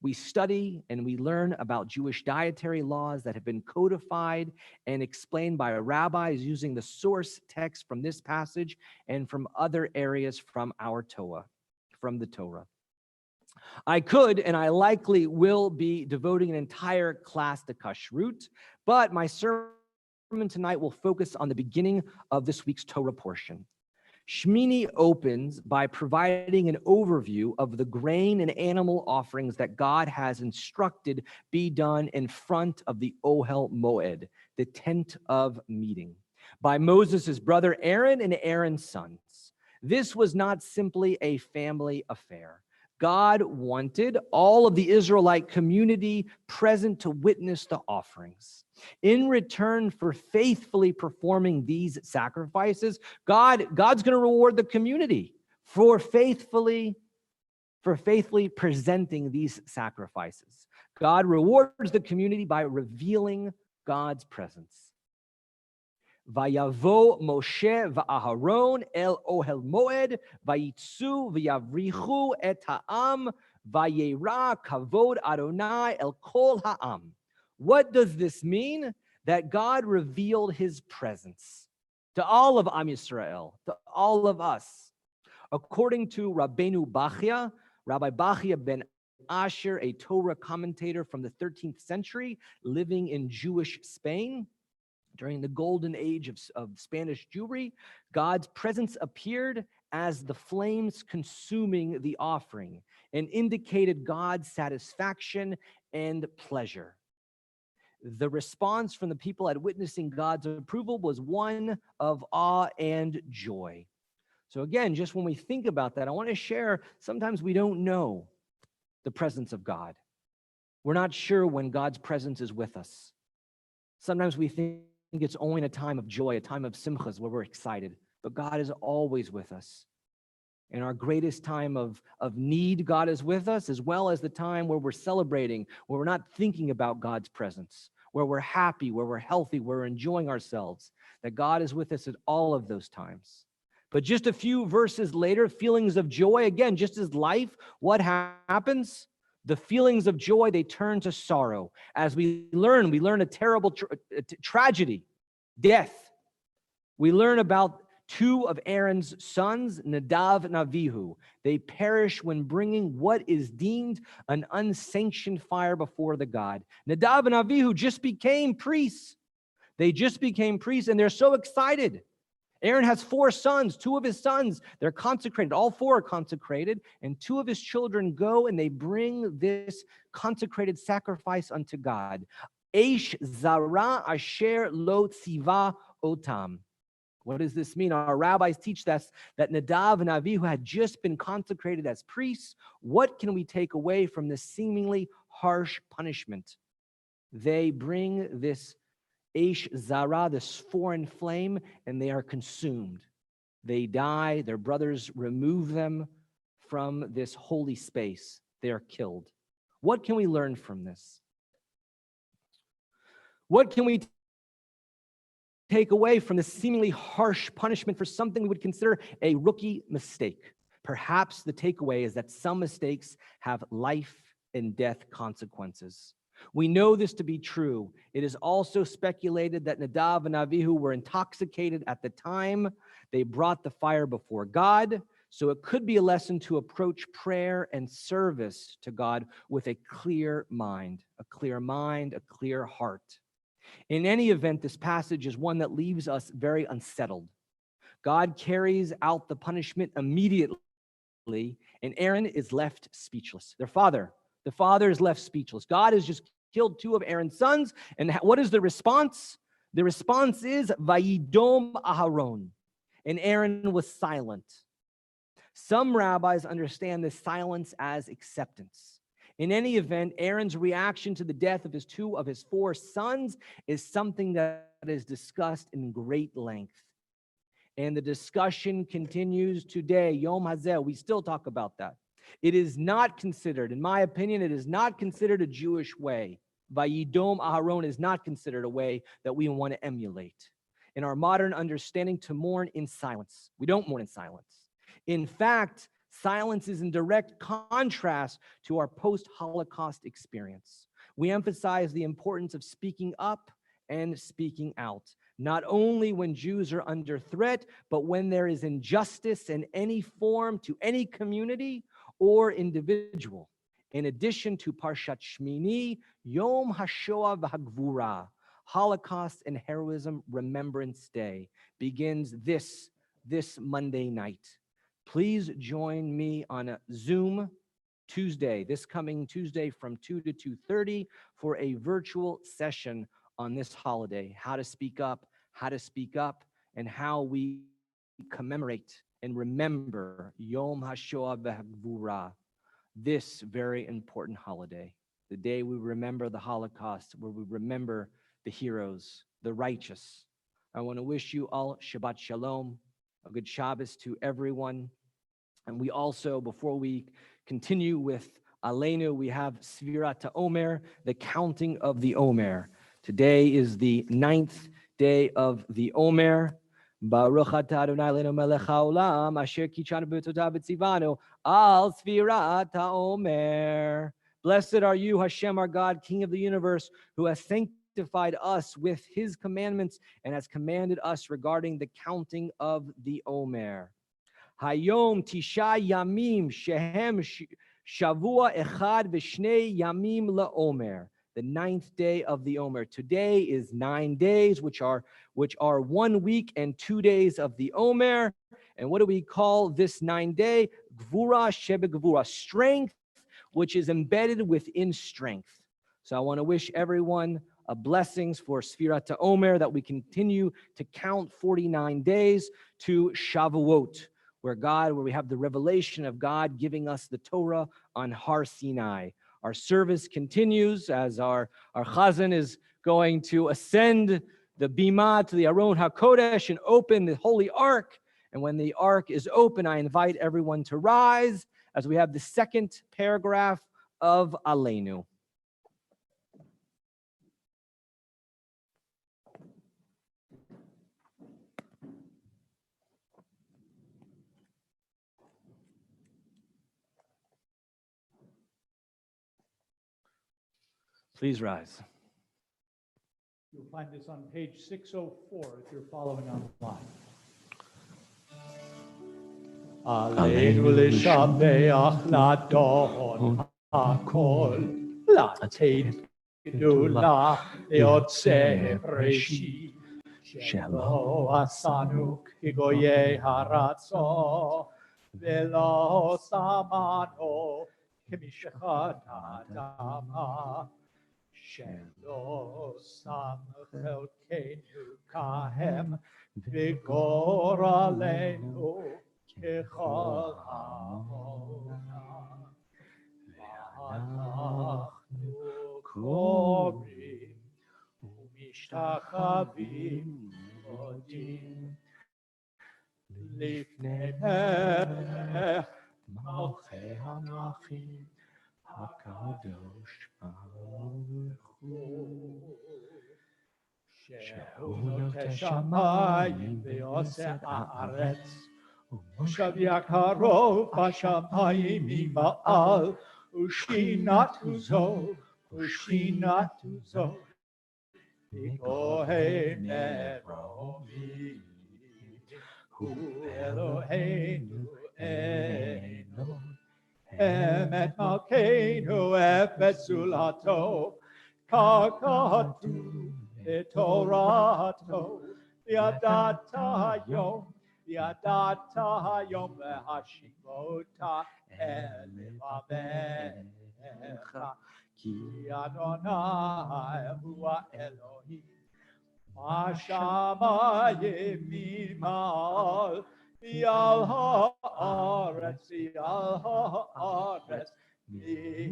We study and we learn about Jewish dietary laws that have been codified and explained by rabbis using the source text from this passage and from other areas from our Torah, from the Torah. I could, and I likely will be devoting an entire class to kashrut, but my sermon tonight will focus on the beginning of this week's Torah portion. Shmini opens by providing an overview of the grain and animal offerings that God has instructed be done in front of the Ohel Moed, the tent of meeting, by Moses' brother Aaron and Aaron's sons. This was not simply a family affair. God wanted all of the Israelite community present to witness the offerings. In return for faithfully performing these sacrifices, God's going to reward the community for faithfully presenting these sacrifices. God rewards the community by revealing God's presence. Vayavo Moshe va'Aharon el Ohel Moed vayitzu v'yavrichu et ha'am vayera kavod Adonai el kol ha'am. What does this mean? That God revealed his presence to all of Am Yisrael, to all of us. According to Rabbeinu Bachya, Rabbi Bachya ben Asher, a Torah commentator from the 13th century, living in Jewish Spain, during the golden age of Spanish Jewry, God's presence appeared as the flames consuming the offering and indicated God's satisfaction and pleasure. The response from the people at witnessing God's approval was one of awe and joy. So again, just when we think about that, I want to share, sometimes we don't know the presence of God. We're not sure when God's presence is with us. Sometimes we think it's only in a time of joy, a time of simchas where we're excited, but God is always with us. In our greatest time of need, God is with us, as well as the time where we're celebrating, where we're not thinking about God's presence, where we're happy, where we're healthy, where we're enjoying ourselves, that God is with us at all of those times. But just a few verses later, feelings of joy, again, just as life, what happens? The feelings of joy, they turn to sorrow. As we learn a terrible tragedy, death. We learn about two of Aaron's sons, Nadav and Avihu. They perish when bringing what is deemed an unsanctioned fire before the God. Nadav and Avihu just became priests. They just became priests, and they're so excited. Aaron has 4 sons. 2 of his sons, they're consecrated. All 4 are consecrated. And 2 of his children go and they bring this consecrated sacrifice unto God. Eish zara asher lo tziva otam. What does this mean? Our rabbis teach us that Nadav and Avihu had just been consecrated as priests. What can we take away from this seemingly harsh punishment? They bring this Eish Zara, this foreign flame, and they are consumed. They die. Their brothers remove them from this holy space. They are killed. What can we learn from this? What can we take away from this seemingly harsh punishment for something we would consider a rookie mistake? Perhaps the takeaway is that some mistakes have life and death consequences. We know this to be true. It is also speculated that Nadav and Avihu were intoxicated at the time they brought the fire before God. So it could be a lesson to approach prayer and service to God with a clear mind, a clear heart. In any event, this passage is one that leaves us very unsettled. God carries out the punishment immediately, and Aaron is left speechless. The father is left speechless. God has just killed 2 of Aaron's sons, and what is the response? The response is Vayidom Aharon, and Aaron was silent. Some rabbis understand this silence as acceptance. In any event, Aaron's reaction to the death of 2 of his 4 sons is something that is discussed in great length. And the discussion continues today. Yom Hazeh, we still talk about that. It is not considered, in my opinion, it is not considered a Jewish way. Vayidom Aharon is not considered a way that we want to emulate. In our modern understanding, to mourn in silence. We don't mourn in silence. In fact, silence is in direct contrast to our post-Holocaust experience. We emphasize the importance of speaking up and speaking out, not only when Jews are under threat, but when there is injustice in any form to any community or individual. In addition to Parshat Shmini, Yom HaShoah v'Hagvura, Holocaust and Heroism Remembrance Day, begins this Monday night. Please join me on a Zoom Tuesday, this coming Tuesday from 2 to 2:30 for a virtual session on this holiday, how to speak up, and how we commemorate and remember Yom HaShoah v'Hagvura, this very important holiday, the day we remember the Holocaust, where we remember the heroes, the righteous. I want to wish you all Shabbat Shalom, a good Shabbos to everyone. And we also, before we continue with Aleinu, we have Sfirat HaOmer, the counting of the Omer. Today is the 9th day of the Omer. Baruch atah Adonai Eloheinu melech haolam, asher kitshanu b'mitzvotav v'tzivanu al Sfirat HaOmer. Blessed are you, Hashem, our God, King of the universe, who has sanctified us with his commandments and has commanded us regarding the counting of the Omer. Hayom tisha yamim shehem shavua echad v'shnei yamim la'omer. The 9th day of the Omer. Today is 9 days, which are 1 week and 2 days of the Omer. And what do we call this 9th day? Gvura shebe gvura, strength, which is embedded within strength. So I want to wish everyone a blessings for Sfirat HaOmer, that we continue to count 49 days to Shavuot, where we have the revelation of God giving us the Torah on Har Sinai. Our service continues as our Chazan is going to ascend the Bima to the Aron HaKodesh and open the Holy Ark. And when the Ark is open, I invite everyone to rise as we have the second paragraph of Aleinu. Please rise. You'll find this on page 604 if you're following online. Aleinu l'shabeach l'adon hakol, l'atid gdula le'otzeh reshi, shelo asanu kigoye haratzo, velo samano k'mishchat adama, shelo sam chelkenu kahem v'gor aleinu ככל העונה, ואנחנו קוראים ומשתחווים מודים לפני מלך מלכי המלכים הקדוש ברוך הוא, שהוא נוטה שמיים ועושה הארץ, מושב יקרו בשמיים מבעל, ושכינתו זו, בכהן מרומי, הוא אלוהינו אלוהינו, אמת מלכנו אפס זולתו, ככתוב בתורתו, וידעת היום להשיבותה אל לבביך, כי אדוני הוא האלוהים, בשמיים ממעל, ועל הארץ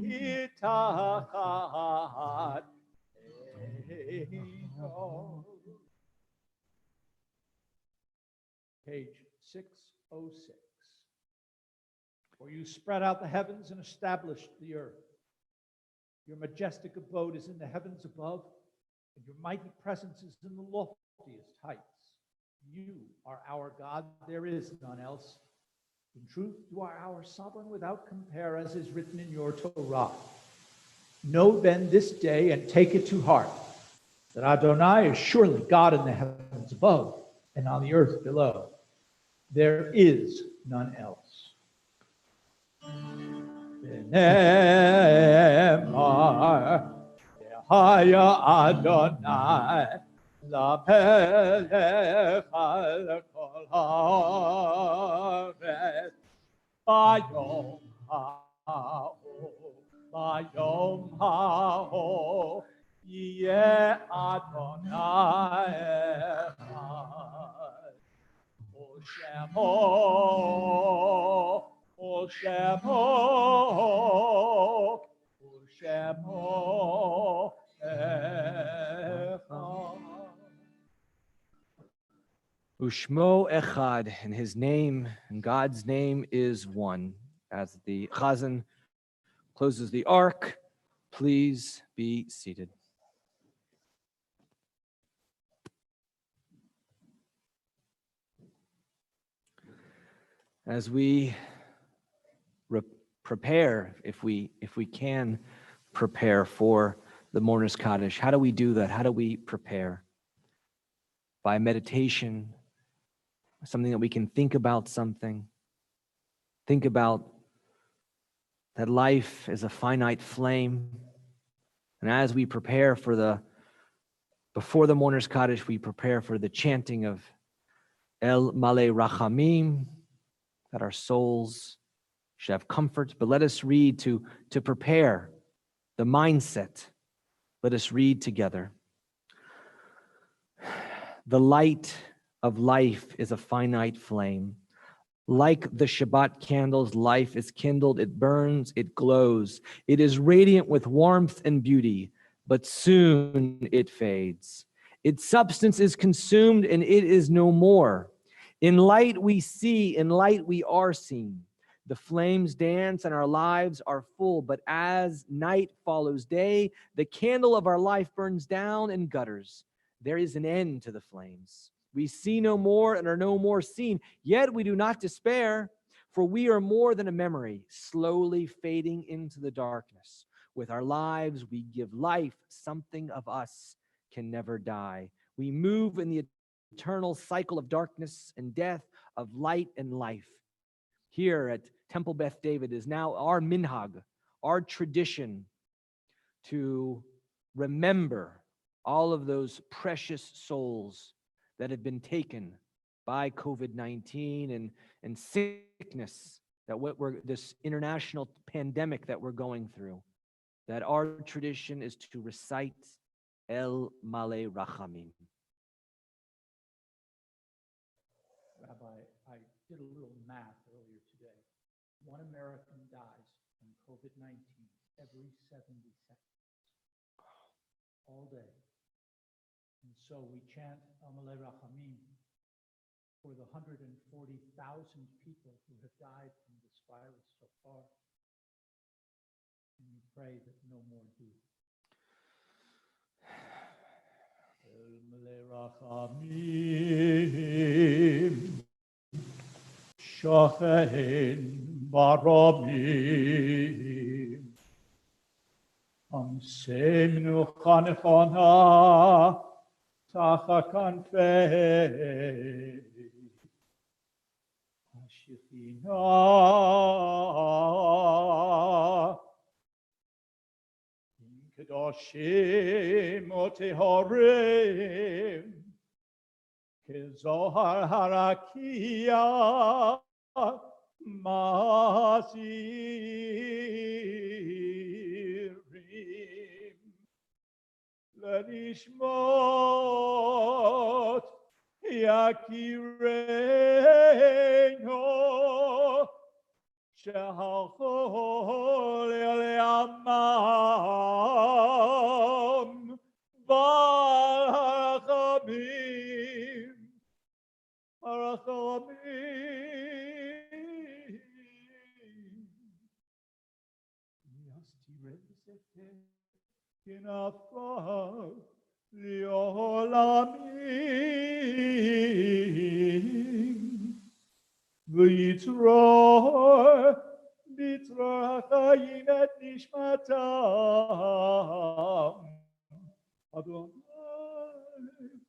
מתחת עינו. Page 606. For you spread out the heavens and established the earth. Your majestic abode is in the heavens above, and your mighty presence is in the loftiest heights. You are our God, there is none else. In truth, you are our sovereign without compare, as is written in your Torah. Know then this day and take it to heart, that Adonai is surely God in the heavens above and on the earth below. There is none else. V'nemar Haya Adonai LaMelech al kol haaretz Bayom ha'o Yeh Adonai echad Shemo Ushmo Echad, and his name, and God's name is one. As the Chazan closes the ark, please be seated. As we prepare, if we can prepare for the Mourner's Kaddish, how do we do that? How do we prepare? By meditation, something that we can think about something. Think about that life is a finite flame. And as we prepare before the Mourner's Kaddish, we prepare for the chanting of El Malei Rachamim, that our souls should have comfort. But let us read to prepare the mindset. Let us read together. The light of life is a finite flame. Like the Shabbat candles, life is kindled, it burns, it glows. It is radiant with warmth and beauty, but soon it fades. Its substance is consumed and it is no more. In light we see, in light we are seen. The flames dance and our lives are full, but as night follows day, the candle of our life burns down and gutters. There is an end to the flames. We see no more and are no more seen, yet we do not despair, for we are more than a memory, slowly fading into the darkness. With our lives, we give life. Something of us can never die. We move in the eternal cycle of darkness and death, of light and life. Here at Temple Beth David is now our minhag, our tradition to remember all of those precious souls that have been taken by COVID-19 and sickness, that this international pandemic that we're going through, that our tradition is to recite El Male Rachamim. Rabbi, I did a little math earlier today. One American dies from COVID-19 every 70 seconds, all day. And so we chant Amalei Rachamim for the 140,000 people who have died from this virus so far. And we pray that no more do. Amalei Rachamim, Shochein Baromim, Amsemnu Chanechona, Tacha Kanfei, Ashifina, Kedoshim Otehorim, Kezohar Harakia, Masirim, Lenishmot Yakireino, Shehalchol Eleamam, Bar Harachamim, Harachamim, Yastirezete Kinafah Liolamim, V'yitzror Chayin et nishmatam, Adonai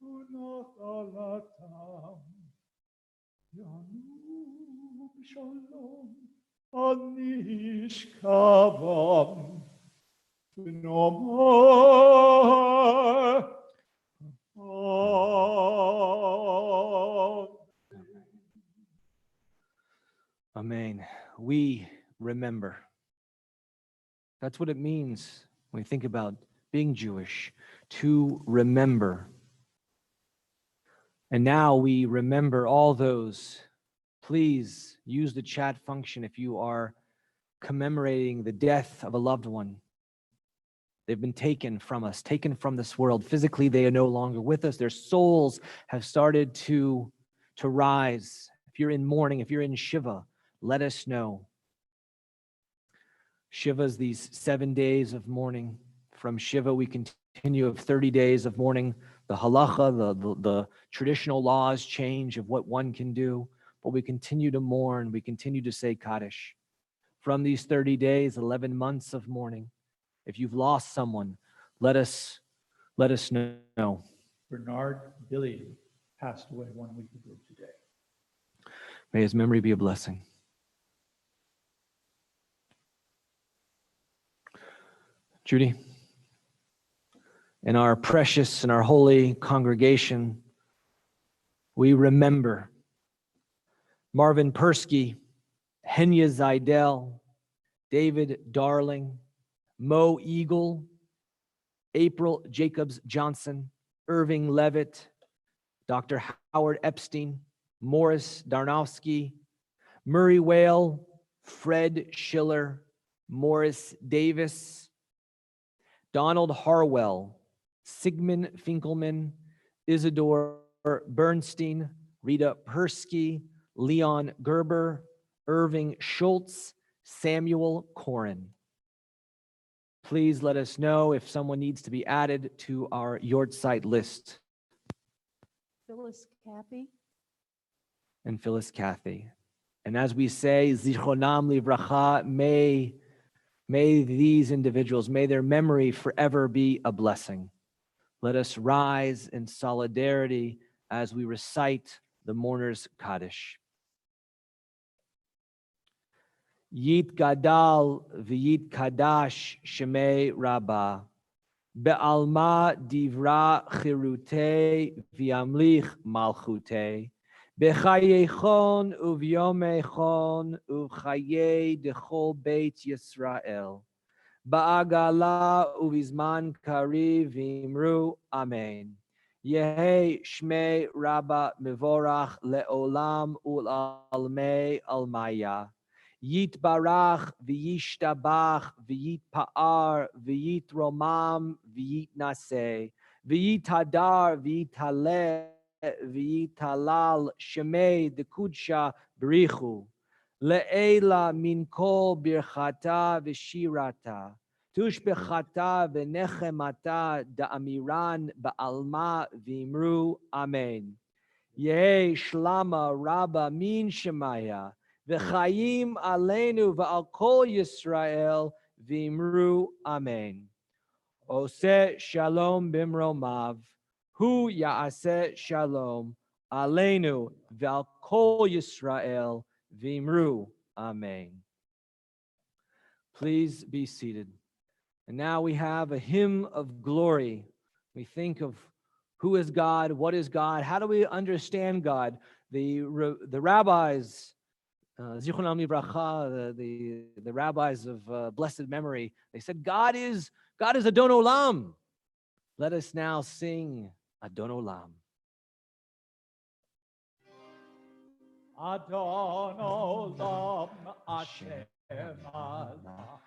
v'nachalatam, Yanu b'shalom al nishkavam, v'no more. Amen. We remember. That's what it means when we think about being Jewish, to remember. And now we remember all those. Please use the chat function if you are commemorating the death of a loved one. They've been taken from us, taken from this world. Physically, they are no longer with us. Their souls have started to rise. If you're in mourning, if you're in Shiva, let us know. Shiva is these 7 days of mourning. From Shiva, we continue of 30 days of mourning. The halacha, the traditional laws change of what one can do, but we continue to mourn. We continue to say Kaddish. From these 30 days, 11 months of mourning. If you've lost someone, let us know. Bernard Billy passed away 1 week ago today. May his memory be a blessing. Judy, in our precious and our holy congregation, we remember Marvin Persky, Henya Zaidel, David Darling, Mo Eagle, April Jacobs Johnson, Irving Levitt, Dr. Howard Epstein, Morris Darnowski, Murray Whale, Fred Schiller, Morris Davis, Donald Harwell, Sigmund Finkelman, Isidore Bernstein, Rita Persky, Leon Gerber, Irving Schultz, Samuel Corin. Please let us know if someone needs to be added to our Yortzeit list. Phyllis Cappy. And Phyllis Cathy. And as we say, Zichronam Livracha, may these individuals, may their memory forever be a blessing. Let us rise in solidarity as we recite the mourner's Kaddish. Yit Gadal v'yit Kadash Shemei Rabbah, Be'alma divra chirute v'yamlich malchute, B'chayechon uvyomechon uv'chaye dechol Beit Yisrael, Ba'agala uvizman kariv v'imru Amen. Yehi Shmei Rabba Mevorach le'olam ul'almei almaya. Yitbarach v'yishtabach v'yitpa'ar v'yitromam v'yitnaseh v'yitadar v'yitaleh v'yitalal shemei dekudsha b'richu le'ela min kol birchata v'shirata tushbechata v'nechemata da'amiran ba'alma v'imru Amen. Yehi shlama rabba min shemaya V'chayim aleinu v'al kol Yisrael v'imru Amen. Oseh shalom bimromav, hu ya'aseh shalom aleinu v'al kol Yisrael v'imru Amen. Please be seated. And now we have a hymn of glory. We think of who is God, what is God, how do we understand God? The rabbis, Zichronam Livracha, the rabbis of blessed memory, they said, God is Adon Olam. Let us now sing Adon Olam. Adon Olam Hashem Allah,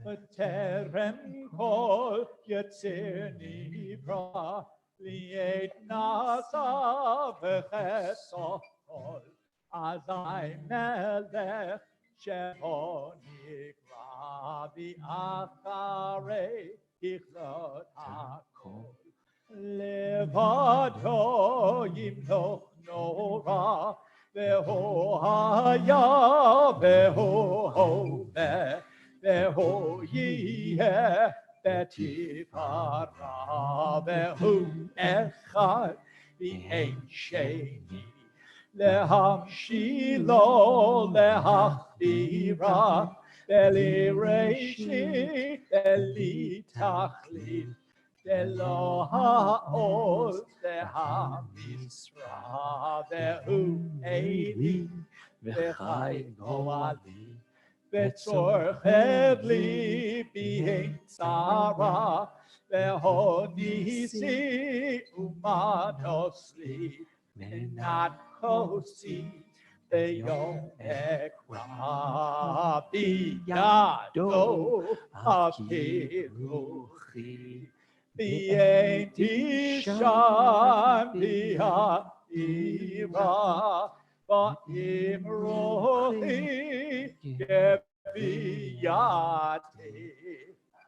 B'terem kol Yetzir Nivra, Li'et Nasa V'chesod kol, Azai Melech Shemo Nikra, V'acharei Yichlot HaKol. Levado Yimloch Nora, Veho haya, veho hove, veho yeh, betifara, vehu echad, v'ein sheni, lehamshilo, lehachbira, v'lireshi, v'litachlit, Delo ha'oz ha'misra ve'hu eili ve'chai go'ali ve'tzorchev li b'hein tzara ve'hodisi umanosli menat kosi ve'yom ekra biyado apiruchi V'yein tisham v'ha'ira v'im rochi geviyati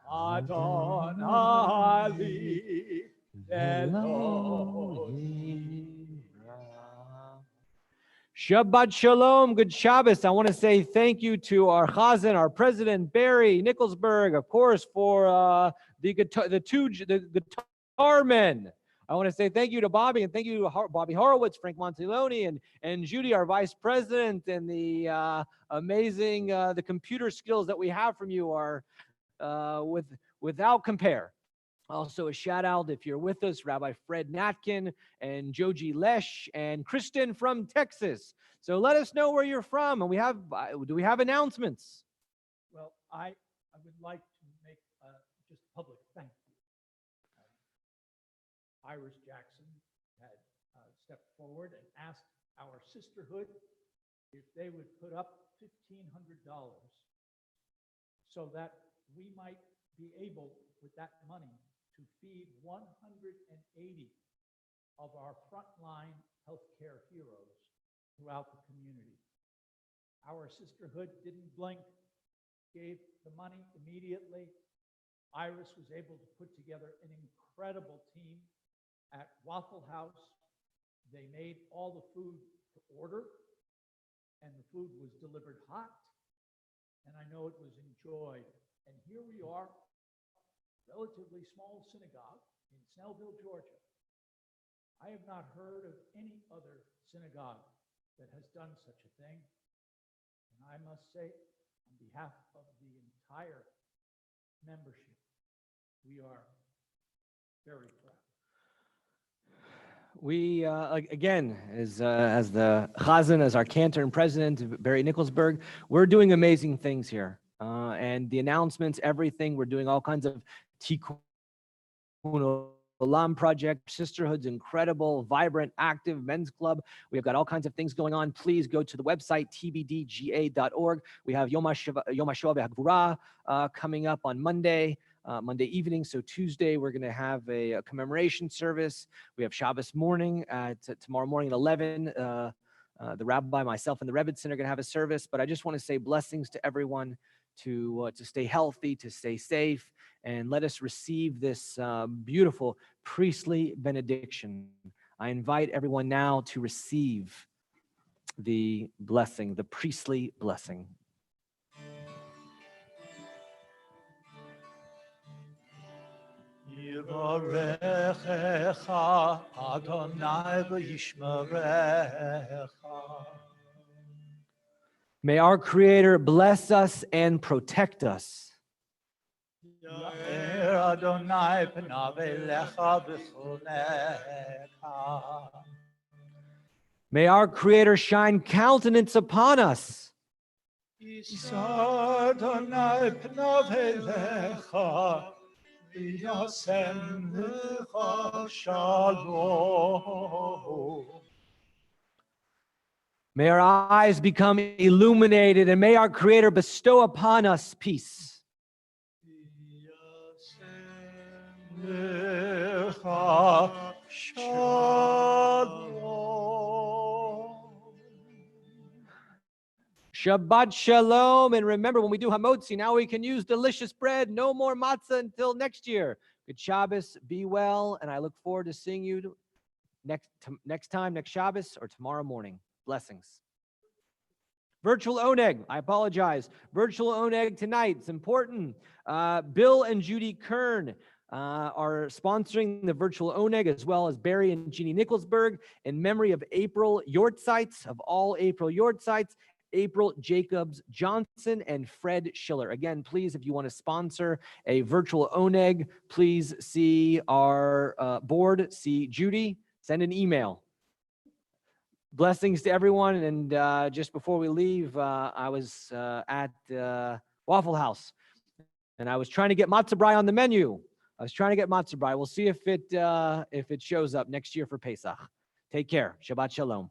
Adon Ali Elohim. Shabbat Shalom, good Shabbos. I want to say thank you to our Chazan, our president, Barry Nicholsberg, of course, for the guitar men. I want to say thank you to Bobby, and thank you to Bobby Horowitz, Frank Montiloni, and Judy, our vice president, and the amazing, the computer skills that we have from you are without compare. Also, a shout out, if you're with us, Rabbi Fred Natkin and Joji Lesh and Kristen from Texas. So let us know where you're from. And do we have announcements? Well, I would like to make just a public thank you. Iris Jackson had stepped forward and asked our sisterhood if they would put up $1,500 so that we might be able, with that money, to feed 180 of our frontline healthcare heroes throughout the community. Our sisterhood didn't blink, gave the money immediately. Iris was able to put together an incredible team at Waffle House. They made all the food to order, and the food was delivered hot, and I know it was enjoyed. And here we are, relatively small synagogue in Snellville, Georgia. I have not heard of any other synagogue that has done such a thing. And I must say, on behalf of the entire membership, we are very proud. We, again, as the Chazan, as our cantor and president, Barry Nicholsburg, we're doing amazing things here. And the announcements, everything, we're doing all kinds of Tikkun Olam project, Sisterhood's incredible, vibrant, active men's club. We've got all kinds of things going on. Please go to the website, tbdga.org. We have Yom HaShoah V'Hagvura coming up on Monday evening. So Tuesday, we're going to have a commemoration service. We have Shabbos morning tomorrow morning at 11. The rabbi, myself, and the Rebbitzin are going to have a service. But I just want to say blessings to everyone to stay healthy, to stay safe, and let us receive this beautiful priestly benediction. I invite everyone now to receive the blessing, the priestly blessing. Yivarechecha Adonai v'yishmerecha. May our Creator bless us and protect us. Yair Adonai panav elecha v'chunecha. May our Creator shine countenance upon us. Yisar Adonai panav elecha v'yasem lecha shalom. May our eyes become illuminated, and may our Creator bestow upon us peace. Lecha shalom. Shabbat shalom. And remember, when we do hamotzi, now we can use delicious bread. No more matzah until next year. Good Shabbos. Be well. And I look forward to seeing you next time, next Shabbos, or tomorrow morning. Blessings. Virtual Oneg. I apologize. Virtual Oneg tonight. It's important. Bill and Judy Kern are sponsoring the virtual Oneg, as well as Barry and Jeannie Nicholsburg, in memory of April Yortzites, of all April Yortzites, April Jacobs Johnson, and Fred Schiller. Again, please, if you want to sponsor a virtual Oneg, please see our board, see Judy, send an email. Blessings to everyone. And just before we leave, I was at Waffle House, and I was trying to get matzah brai on the menu. We'll see if it shows up next year for Pesach. Take care. Shabbat shalom.